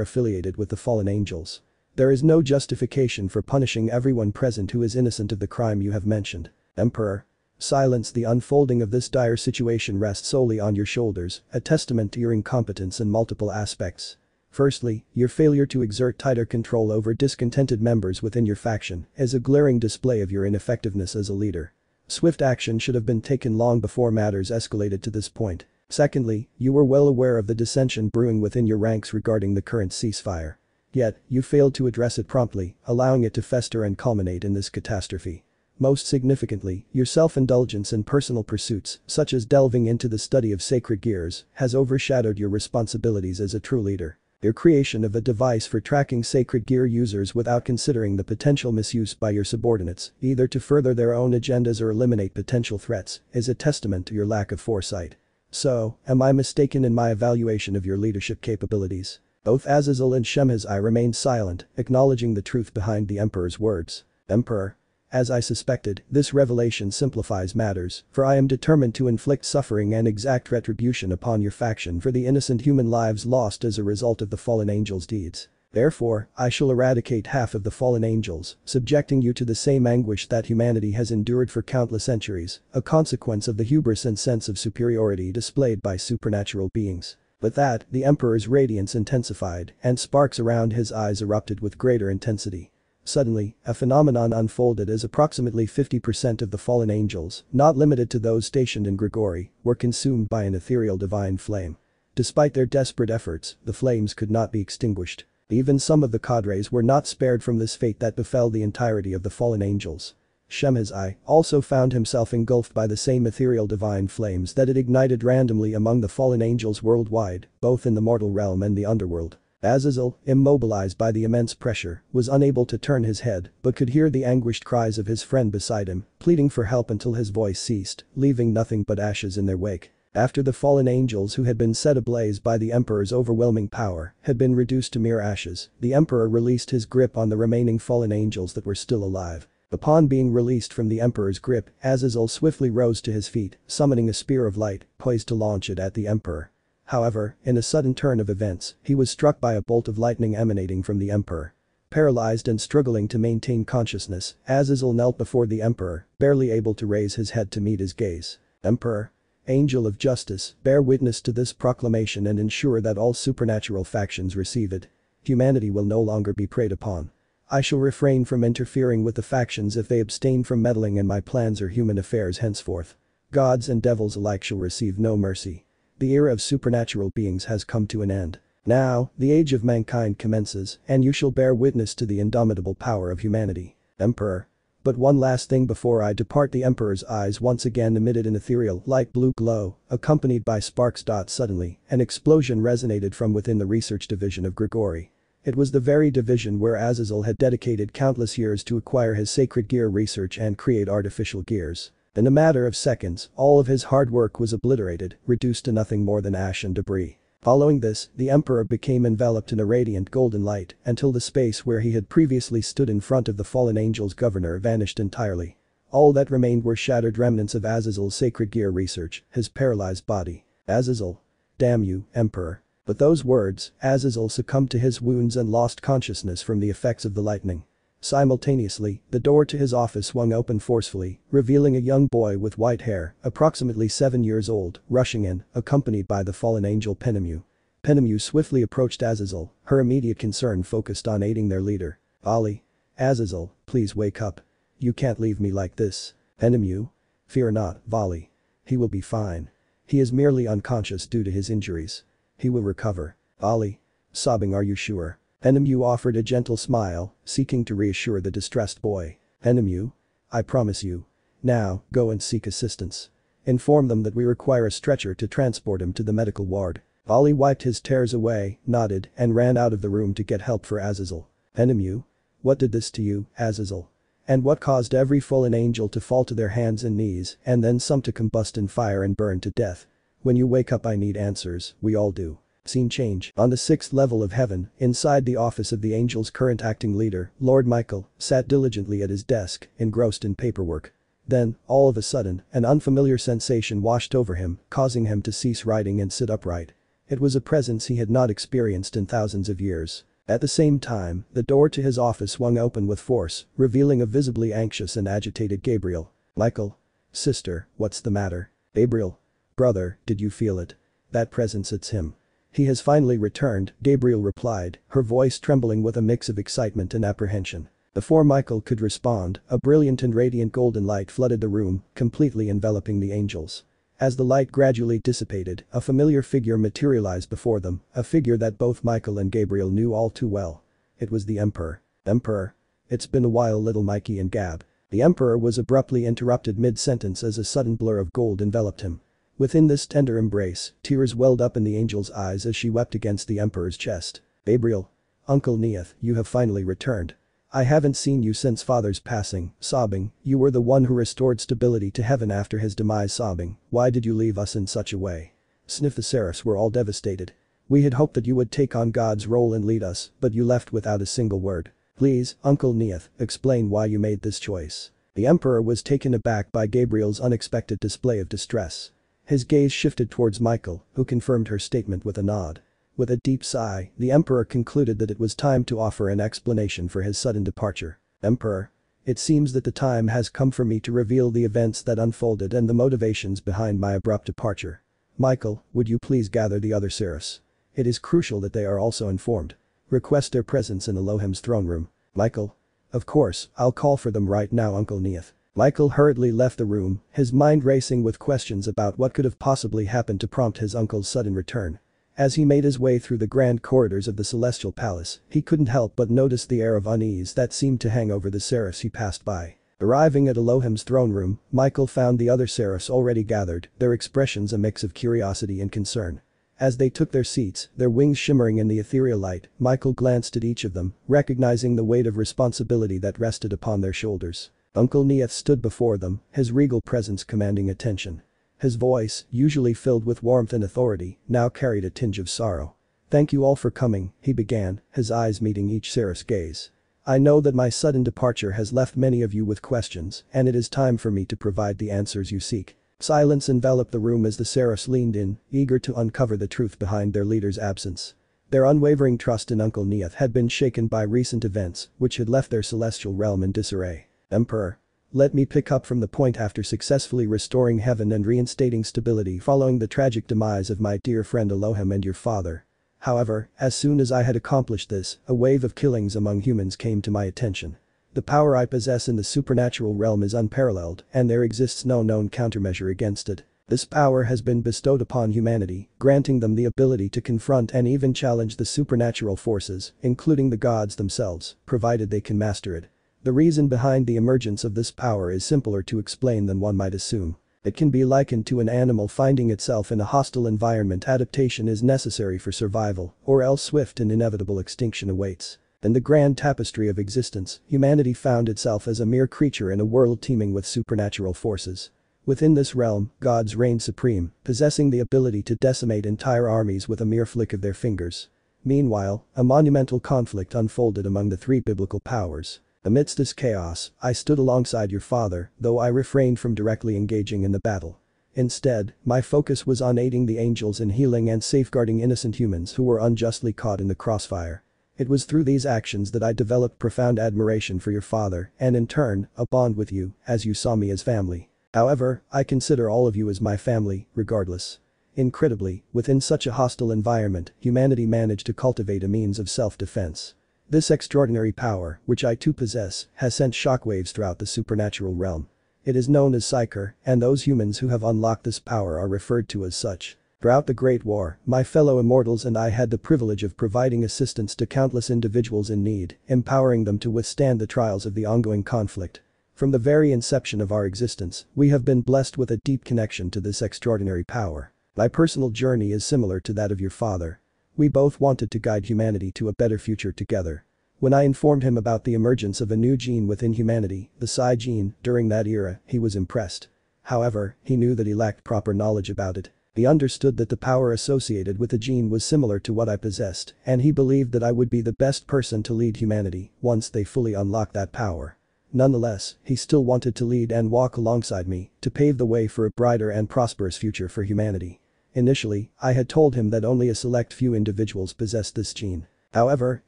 [SPEAKER 1] affiliated with the fallen angels. There is no justification for punishing everyone present who is innocent of the crime you have mentioned. Emperor. Silence. The unfolding of this dire situation rests solely on your shoulders, a testament to your incompetence in multiple aspects. Firstly, your failure to exert tighter control over discontented members within your faction is a glaring display of your ineffectiveness as a leader. Swift action should have been taken long before matters escalated to this point. Secondly, you were well aware of the dissension brewing within your ranks regarding the current ceasefire. Yet, you failed to address it promptly, allowing it to fester and culminate in this catastrophe. Most significantly, your self-indulgence in personal pursuits, such as delving into the study of sacred gears, has overshadowed your responsibilities as a true leader. Your creation of a device for tracking sacred gear users without considering the potential misuse by your subordinates, either to further their own agendas or eliminate potential threats, is a testament to your lack of foresight. So, am I mistaken in my evaluation of your leadership capabilities? Both Azazel and Issei remained silent, acknowledging the truth behind the Emperor's words. Emperor. As I suspected, this revelation simplifies matters, for I am determined to inflict suffering and exact retribution upon your faction for the innocent human lives lost as a result of the fallen angels' deeds. Therefore, I shall eradicate half of the fallen angels, subjecting you to the same anguish that humanity has endured for countless centuries, a consequence of the hubris and sense of superiority displayed by supernatural beings. With that, the Emperor's radiance intensified, and sparks around his eyes erupted with greater intensity. Suddenly, a phenomenon unfolded as approximately 50% of the fallen angels, not limited to those stationed in Grigori, were consumed by an ethereal divine flame. Despite their desperate efforts, the flames could not be extinguished. Even some of the cadres were not spared from this fate that befell the entirety of the fallen angels. Issei also found himself engulfed by the same ethereal divine flames that had ignited randomly among the fallen angels worldwide, both in the mortal realm and the underworld. Azazel, immobilized by the immense pressure, was unable to turn his head but could hear the anguished cries of his friend beside him, pleading for help until his voice ceased, leaving nothing but ashes in their wake. After the fallen angels who had been set ablaze by the Emperor's overwhelming power had been reduced to mere ashes, the Emperor released his grip on the remaining fallen angels that were still alive. Upon being released from the Emperor's grip, Azazel swiftly rose to his feet, summoning a spear of light, poised to launch it at the Emperor. However, in a sudden turn of events, he was struck by a bolt of lightning emanating from the Emperor. Paralyzed and struggling to maintain consciousness, Azazel knelt before the Emperor, barely able to raise his head to meet his gaze. "Emperor, Angel of Justice, bear witness to this proclamation and ensure that all supernatural factions receive it. Humanity will no longer be preyed upon. I shall refrain from interfering with the factions if they abstain from meddling in my plans or human affairs henceforth. Gods and devils alike shall receive no mercy. The era of supernatural beings has come to an end. Now, the age of mankind commences, and you shall bear witness to the indomitable power of humanity. Emperor. But one last thing before I depart." The Emperor's eyes once again emitted an ethereal light blue glow, accompanied by sparks. Suddenly, an explosion resonated from within the research division of Grigori. It was the very division where Azazel had dedicated countless years to acquire his sacred gear research and create artificial gears. In a matter of seconds, all of his hard work was obliterated, reduced to nothing more than ash and debris. Following this, the Emperor became enveloped in a radiant golden light until the space where he had previously stood in front of the fallen angel's governor vanished entirely. All that remained were shattered remnants of Azazel's sacred gear research, his paralyzed body. "Azazel. Damn you, Emperor." With those words, Azazel succumbed to his wounds and lost consciousness from the effects of the lightning. Simultaneously, the door to his office swung open forcefully, revealing a young boy with white hair, approximately 7 years old, rushing in, accompanied by the fallen angel Penemu. Penemu swiftly approached Azazel, her immediate concern focused on aiding their leader. "Ali. Azazel, please wake up. You can't leave me like this." "Penemu. Fear not, Vali. He will be fine. He is merely unconscious due to his injuries. He will recover." "Ali." Sobbing, "Are you sure?" Penemu offered a gentle smile, seeking to reassure the distressed boy. "Penemu. I promise you. Now, go and seek assistance. Inform them that we require a stretcher to transport him to the medical ward." Ali wiped his tears away, nodded, and ran out of the room to get help for Azazel. "Penemu. What did this to you, Azazel? And what caused every fallen angel to fall to their hands and knees and then some to combust in fire and burn to death? When you wake up I need answers, we all do." Scene change. On the 6th level of heaven, inside the office of the angel's current acting leader, Lord Michael sat diligently at his desk, engrossed in paperwork. Then, all of a sudden, an unfamiliar sensation washed over him, causing him to cease writing and sit upright. It was a presence he had not experienced in thousands of years. At the same time, the door to his office swung open with force, revealing a visibly anxious and agitated Gabriel. "Michael. Sister, what's the matter?" "Gabriel. Brother, did you feel it? That presence, it's him. He has finally returned," Gabriel replied, her voice trembling with a mix of excitement and apprehension. Before Michael could respond, a brilliant and radiant golden light flooded the room, completely enveloping the angels. As the light gradually dissipated, a familiar figure materialized before them, a figure that both Michael and Gabriel knew all too well. It was the Emperor. "Emperor. It's been a while, little Mikey and Gab." The Emperor was abruptly interrupted mid-sentence as a sudden blur of gold enveloped him. Within this tender embrace, tears welled up in the angel's eyes as she wept against the Emperor's chest. "Gabriel. Uncle Neath, you have finally returned. I haven't seen you since Father's passing." Sobbing, "You were the one who restored stability to heaven after his demise." Sobbing, "Why did you leave us in such a way?" Sniff. "The seraphs were all devastated. We had hoped that you would take on God's role and lead us, but you left without a single word. Please, Uncle Neath, explain why you made this choice." The Emperor was taken aback by Gabriel's unexpected display of distress. His gaze shifted towards Michael, who confirmed her statement with a nod. With a deep sigh, the Emperor concluded that it was time to offer an explanation for his sudden departure. "Emperor. It seems that the time has come for me to reveal the events that unfolded and the motivations behind my abrupt departure. Michael, would you please gather the other seraphs? It is crucial that they are also informed. Request their presence in Elohim's throne room." "Michael. Of course, I'll call for them right now, Uncle Neath." Michael hurriedly left the room, his mind racing with questions about what could have possibly happened to prompt his uncle's sudden return. As he made his way through the grand corridors of the Celestial Palace, he couldn't help but notice the air of unease that seemed to hang over the seraphs he passed by. Arriving at Elohim's throne room, Michael found the other seraphs already gathered, their expressions a mix of curiosity and concern. As they took their seats, their wings shimmering in the ethereal light, Michael glanced at each of them, recognizing the weight of responsibility that rested upon their shoulders. Uncle Neath stood before them, his regal presence commanding attention. His voice, usually filled with warmth and authority, now carried a tinge of sorrow. "Thank you all for coming," he began, his eyes meeting each seraph's gaze. "I know that my sudden departure has left many of you with questions, and it is time for me to provide the answers you seek." Silence enveloped the room as the seraphs leaned in, eager to uncover the truth behind their leader's absence. Their unwavering trust in Uncle Neath had been shaken by recent events, which had left their celestial realm in disarray. "Emperor. Let me pick up from the point after successfully restoring heaven and reinstating stability following the tragic demise of my dear friend Elohim and your father. However, as soon as I had accomplished this, a wave of killings among humans came to my attention. The power I possess in the supernatural realm is unparalleled, and there exists no known countermeasure against it. This power has been bestowed upon humanity, granting them the ability to confront and even challenge the supernatural forces, including the gods themselves, provided they can master it. The reason behind the emergence of this power is simpler to explain than one might assume. It can be likened to an animal finding itself in a hostile environment. Adaptation is necessary for survival, or else swift and inevitable extinction awaits. In the grand tapestry of existence, humanity found itself as a mere creature in a world teeming with supernatural forces. Within this realm, gods reigned supreme, possessing the ability to decimate entire armies with a mere flick of their fingers. Meanwhile, a monumental conflict unfolded among the three biblical powers. Amidst this chaos, I stood alongside your father, though I refrained from directly engaging in the battle. Instead, my focus was on aiding the angels in healing and safeguarding innocent humans who were unjustly caught in the crossfire. It was through these actions that I developed profound admiration for your father and in turn, a bond with you, as you saw me as family. However, I consider all of you as my family, regardless. Incredibly, within such a hostile environment, humanity managed to cultivate a means of self-defense. This extraordinary power, which I too possess, has sent shockwaves throughout the supernatural realm. It is known as Psyker, and those humans who have unlocked this power are referred to as such. Throughout the Great War, my fellow immortals and I had the privilege of providing assistance to countless individuals in need, empowering them to withstand the trials of the ongoing conflict. From the very inception of our existence, we have been blessed with a deep connection to this extraordinary power. My personal journey is similar to that of your father. We both wanted to guide humanity to a better future together. When I informed him about the emergence of a new gene within humanity, the Psi gene, during that era, he was impressed. However, he knew that he lacked proper knowledge about it. He understood that the power associated with the gene was similar to what I possessed, and he believed that I would be the best person to lead humanity once they fully unlocked that power. Nonetheless, he still wanted to lead and walk alongside me to pave the way for a brighter and prosperous future for humanity. Initially, I had told him that only a select few individuals possessed this gene. However,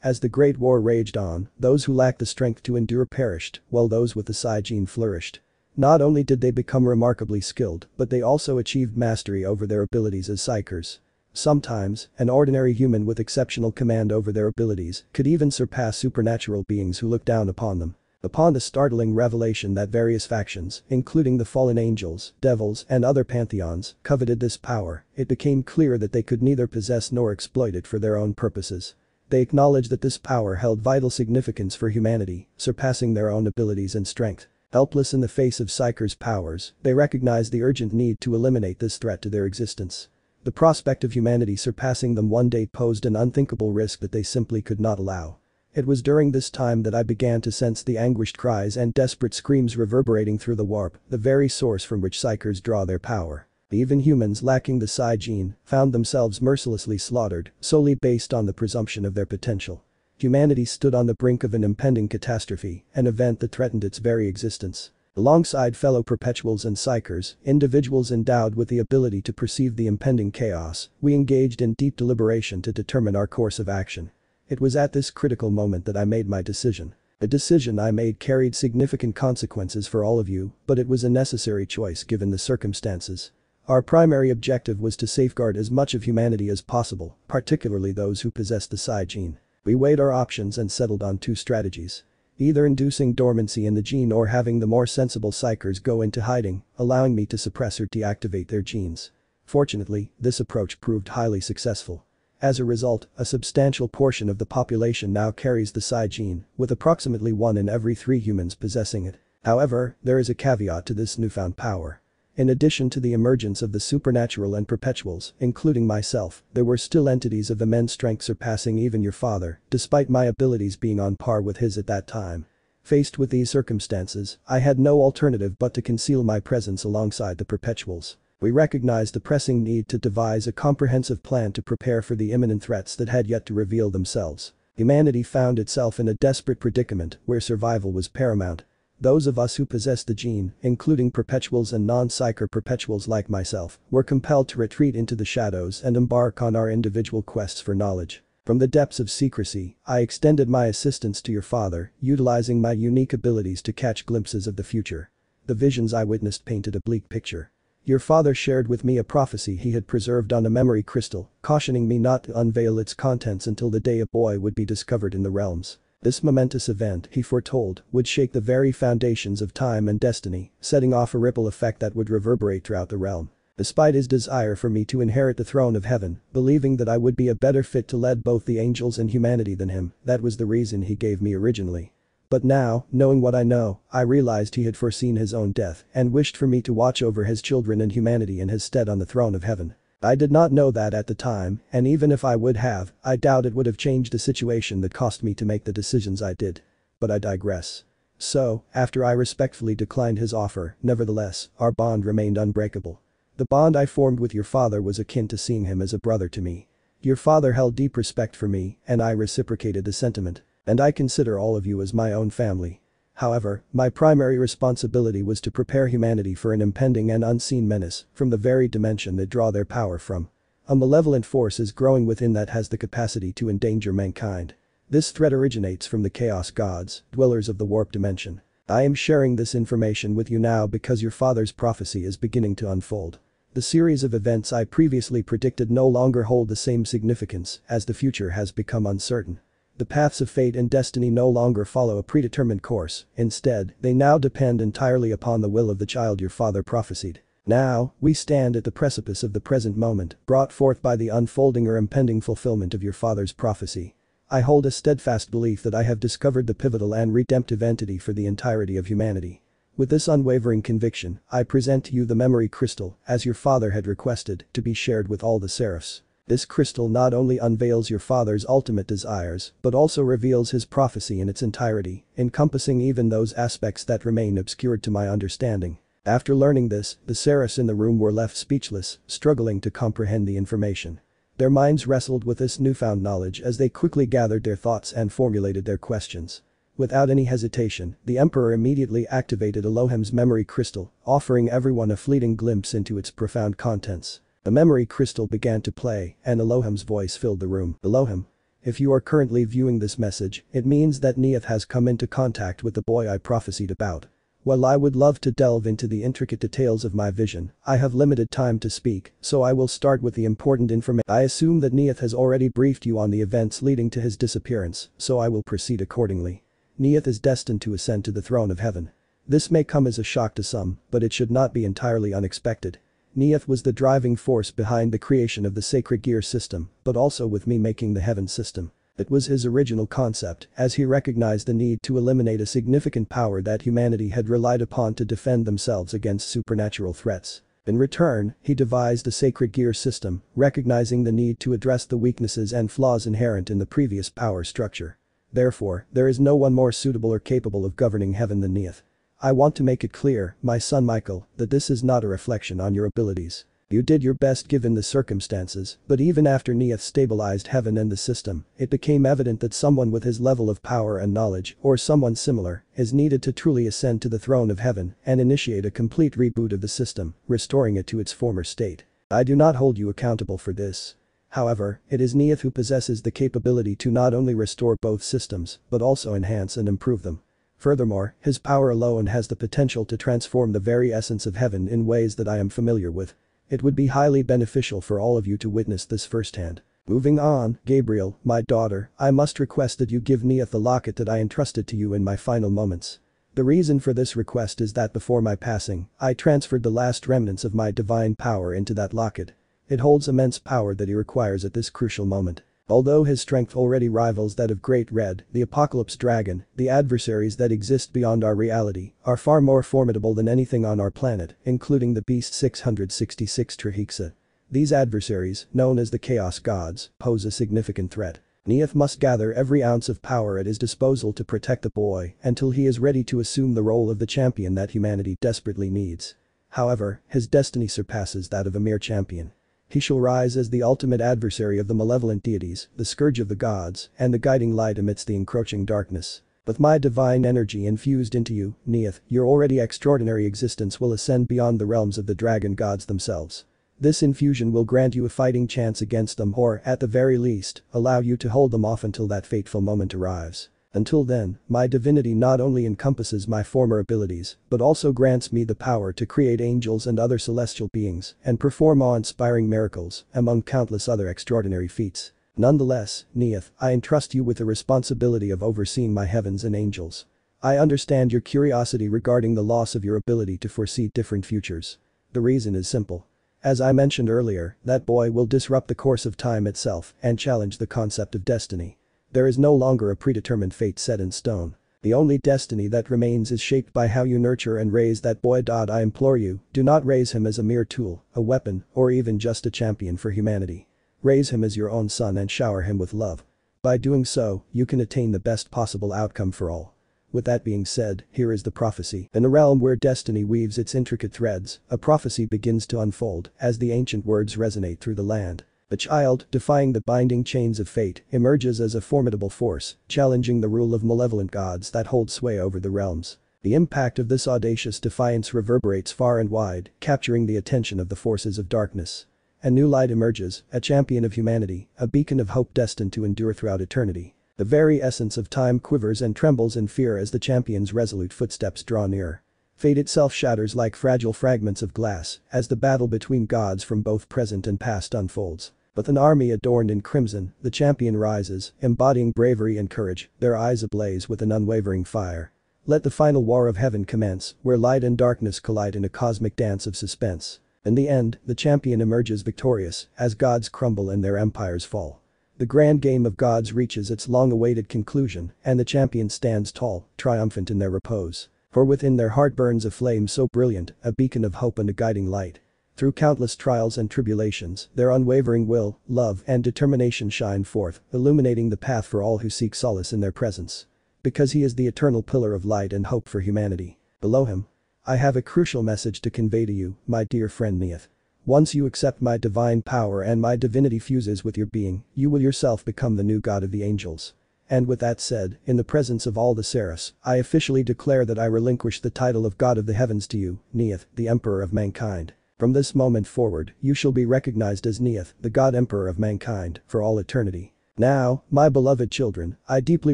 [SPEAKER 1] as the Great War raged on, those who lacked the strength to endure perished, while those with the Psi gene flourished. Not only did they become remarkably skilled, but they also achieved mastery over their abilities as Psykers. Sometimes, an ordinary human with exceptional command over their abilities could even surpass supernatural beings who looked down upon them. Upon the startling revelation that various factions, including the fallen angels, devils, and other pantheons, coveted this power, it became clear that they could neither possess nor exploit it for their own purposes. They acknowledged that this power held vital significance for humanity, surpassing their own abilities and strength. Helpless in the face of Psyker's powers, they recognized the urgent need to eliminate this threat to their existence. The prospect of humanity surpassing them one day posed an unthinkable risk that they simply could not allow. It was during this time that I began to sense the anguished cries and desperate screams reverberating through the warp, the very source from which Psykers draw their power. Even humans lacking the Psi gene found themselves mercilessly slaughtered, solely based on the presumption of their potential. Humanity stood on the brink of an impending catastrophe, an event that threatened its very existence. Alongside fellow perpetuals and Psykers, individuals endowed with the ability to perceive the impending chaos, we engaged in deep deliberation to determine our course of action. It was at this critical moment that I made my decision. The decision I made carried significant consequences for all of you, but it was a necessary choice given the circumstances. Our primary objective was to safeguard as much of humanity as possible, particularly those who possessed the Psi gene. We weighed our options and settled on two strategies. Either inducing dormancy in the gene or having the more sensible Psykers go into hiding, allowing me to suppress or deactivate their genes. Fortunately, this approach proved highly successful. As a result, a substantial portion of the population now carries the Psi gene, with approximately 1 in every 3 humans possessing it. However, there is a caveat to this newfound power. In addition to the emergence of the supernatural and perpetuals, including myself, there were still entities of immense strength surpassing even your father, despite my abilities being on par with his at that time. Faced with these circumstances, I had no alternative but to conceal my presence alongside the perpetuals. We recognized the pressing need to devise a comprehensive plan to prepare for the imminent threats that had yet to reveal themselves. Humanity found itself in a desperate predicament where survival was paramount. Those of us who possessed the gene, including perpetuals and non-psyker perpetuals like myself, were compelled to retreat into the shadows and embark on our individual quests for knowledge. From the depths of secrecy, I extended my assistance to your father, utilizing my unique abilities to catch glimpses of the future. The visions I witnessed painted a bleak picture. Your father shared with me a prophecy he had preserved on a memory crystal, cautioning me not to unveil its contents until the day a boy would be discovered in the realms. This momentous event, he foretold, would shake the very foundations of time and destiny, setting off a ripple effect that would reverberate throughout the realm. Despite his desire for me to inherit the throne of heaven, believing that I would be a better fit to lead both the angels and humanity than him, that was the reason he gave me originally. But now, knowing what I know, I realized he had foreseen his own death and wished for me to watch over his children and humanity in his stead on the throne of heaven. I did not know that at the time, and even if I would have, I doubt it would have changed the situation that caused me to make the decisions I did. But I digress. So, after I respectfully declined his offer, nevertheless, our bond remained unbreakable. The bond I formed with your father was akin to seeing him as a brother to me. Your father held deep respect for me, and I reciprocated the sentiment. And I consider all of you as my own family. However, my primary responsibility was to prepare humanity for an impending and unseen menace from the very dimension they draw their power from. A malevolent force is growing within that has the capacity to endanger mankind. This threat originates from the Chaos Gods, dwellers of the warp dimension. I am sharing this information with you now because your father's prophecy is beginning to unfold. The series of events I previously predicted no longer hold the same significance as the future has become uncertain. The paths of fate and destiny no longer follow a predetermined course, instead, they now depend entirely upon the will of the child your father prophesied. Now, we stand at the precipice of the present moment, brought forth by the unfolding or impending fulfillment of your father's prophecy. I hold a steadfast belief that I have discovered the pivotal and redemptive entity for the entirety of humanity. With this unwavering conviction, I present to you the memory crystal, as your father had requested, to be shared with all the seraphs. This crystal not only unveils your father's ultimate desires, but also reveals his prophecy in its entirety, encompassing even those aspects that remain obscured to my understanding. After learning this, the seraphs in the room were left speechless, struggling to comprehend the information. Their minds wrestled with this newfound knowledge as they quickly gathered their thoughts and formulated their questions. Without any hesitation, the Emperor immediately activated Elohim's memory crystal, offering everyone a fleeting glimpse into its profound contents. The memory crystal began to play, and Elohim's voice filled the room. Elohim. If you are currently viewing this message, it means that Neith has come into contact with the boy I prophesied about. While I would love to delve into the intricate details of my vision, I have limited time to speak, so I will start with the important information. I assume that Neith has already briefed you on the events leading to his disappearance, so I will proceed accordingly. Neith is destined to ascend to the throne of heaven. This may come as a shock to some, but it should not be entirely unexpected. Neith was the driving force behind the creation of the sacred gear system, but also with me making the heaven system. It was his original concept, as he recognized the need to eliminate a significant power that humanity had relied upon to defend themselves against supernatural threats. In return, he devised a sacred gear system, recognizing the need to address the weaknesses and flaws inherent in the previous power structure. Therefore, there is no one more suitable or capable of governing heaven than Neith. I want to make it clear, my son Michael, that this is not a reflection on your abilities. You did your best given the circumstances, but even after Neith stabilized heaven and the system, it became evident that someone with his level of power and knowledge, or someone similar, is needed to truly ascend to the throne of heaven and initiate a complete reboot of the system, restoring it to its former state. I do not hold you accountable for this. However, it is Neith who possesses the capability to not only restore both systems, but also enhance and improve them. Furthermore, his power alone has the potential to transform the very essence of heaven in ways that I am familiar with. It would be highly beneficial for all of you to witness this firsthand. Moving on, Gabriel, my daughter, I must request that you give Neith the locket that I entrusted to you in my final moments. The reason for this request is that before my passing, I transferred the last remnants of my divine power into that locket. It holds immense power that he requires at this crucial moment. Although his strength already rivals that of Great Red, the Apocalypse Dragon, the adversaries that exist beyond our reality are far more formidable than anything on our planet, including the Beast 666 Trihexa. These adversaries, known as the Chaos Gods, pose a significant threat. Neith must gather every ounce of power at his disposal to protect the boy until he is ready to assume the role of the champion that humanity desperately needs. However, his destiny surpasses that of a mere champion. He shall rise as the ultimate adversary of the malevolent deities, the scourge of the gods, and the guiding light amidst the encroaching darkness. With my divine energy infused into you, Neith, your already extraordinary existence will ascend beyond the realms of the dragon gods themselves. This infusion will grant you a fighting chance against them or, at the very least, allow you to hold them off until that fateful moment arrives. Until then, my divinity not only encompasses my former abilities, but also grants me the power to create angels and other celestial beings and perform awe-inspiring miracles, among countless other extraordinary feats. Nonetheless, Neith, I entrust you with the responsibility of overseeing my heavens and angels. I understand your curiosity regarding the loss of your ability to foresee different futures. The reason is simple. As I mentioned earlier, that boy will disrupt the course of time itself and challenge the concept of destiny. There is no longer a predetermined fate set in stone. The only destiny that remains is shaped by how you nurture and raise that boy. I implore you, do not raise him as a mere tool, a weapon, or even just a champion for humanity. Raise him as your own son and shower him with love. By doing so, you can attain the best possible outcome for all. With that being said, here is the prophecy. In a realm where destiny weaves its intricate threads, a prophecy begins to unfold as the ancient words resonate through the land. The child, defying the binding chains of fate, emerges as a formidable force, challenging the rule of malevolent gods that hold sway over the realms. The impact of this audacious defiance reverberates far and wide, capturing the attention of the forces of darkness. A new light emerges, a champion of humanity, a beacon of hope destined to endure throughout eternity. The very essence of time quivers and trembles in fear as the champion's resolute footsteps draw near. Fate itself shatters like fragile fragments of glass as the battle between gods from both present and past unfolds. With an army adorned in crimson, the champion rises, embodying bravery and courage, their eyes ablaze with an unwavering fire. Let the final war of heaven commence, where light and darkness collide in a cosmic dance of suspense. In the end, the champion emerges victorious as gods crumble and their empires fall. The grand game of gods reaches its long-awaited conclusion, and the champion stands tall, triumphant in their repose. For within their heart burns a flame so brilliant, a beacon of hope and a guiding light. Through countless trials and tribulations, their unwavering will, love, and determination shine forth, illuminating the path for all who seek solace in their presence. Because he is the eternal pillar of light and hope for humanity. Below him, I have a crucial message to convey to you, my dear friend Neith. Once you accept my divine power and my divinity fuses with your being, you will yourself become the new god of the angels. And with that said, in the presence of all the seraphs, I officially declare that I relinquish the title of God of the heavens to you, Neith, the Emperor of mankind. From this moment forward, you shall be recognized as Neith, the God Emperor of mankind, for all eternity. Now, my beloved children, I deeply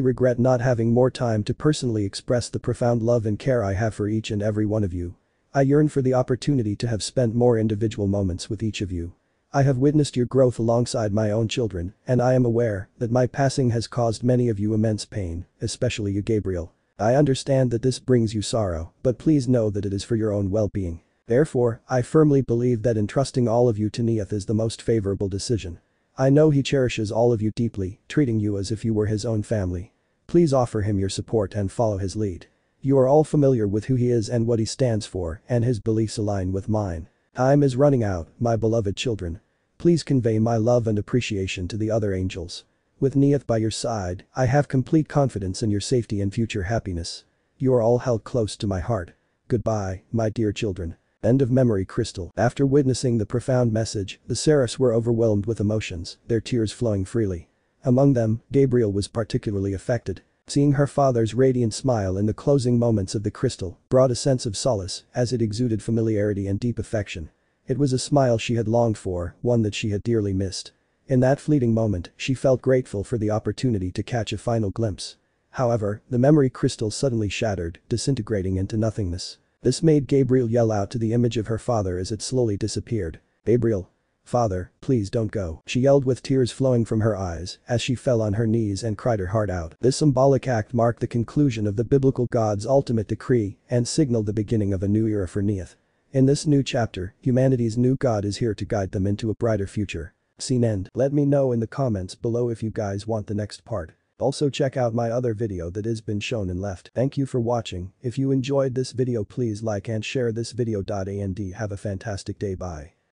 [SPEAKER 1] regret not having more time to personally express the profound love and care I have for each and every one of you. I yearn for the opportunity to have spent more individual moments with each of you. I have witnessed your growth alongside my own children, and I am aware that my passing has caused many of you immense pain, especially you Gabriel. I understand that this brings you sorrow, but please know that it is for your own well-being. Therefore, I firmly believe that entrusting all of you to Neith is the most favorable decision. I know he cherishes all of you deeply, treating you as if you were his own family. Please offer him your support and follow his lead. You are all familiar with who he is and what he stands for, and his beliefs align with mine. Time is running out, my beloved children. Please convey my love and appreciation to the other angels. With Neith by your side, I have complete confidence in your safety and future happiness. You are all held close to my heart. Goodbye, my dear children. End of memory crystal. After witnessing the profound message, the seraphs were overwhelmed with emotions, their tears flowing freely. Among them, Gabriel was particularly affected. Seeing her father's radiant smile in the closing moments of the crystal brought a sense of solace as it exuded familiarity and deep affection. It was a smile she had longed for, one that she had dearly missed. In that fleeting moment, she felt grateful for the opportunity to catch a final glimpse. However, the memory crystal suddenly shattered, disintegrating into nothingness. This made Gabriel yell out to the image of her father as it slowly disappeared. Gabriel. Father, please don't go. She yelled with tears flowing from her eyes as she fell on her knees and cried her heart out. This symbolic act marked the conclusion of the biblical God's ultimate decree and signaled the beginning of a new era for Neith. In this new chapter, humanity's new God is here to guide them into a brighter future. Scene end. Let me know in the comments below if you guys want the next part. Also check out my other video that has been shown and left. Thank you for watching. If you enjoyed this video please like and share this video. And have a fantastic day. Bye.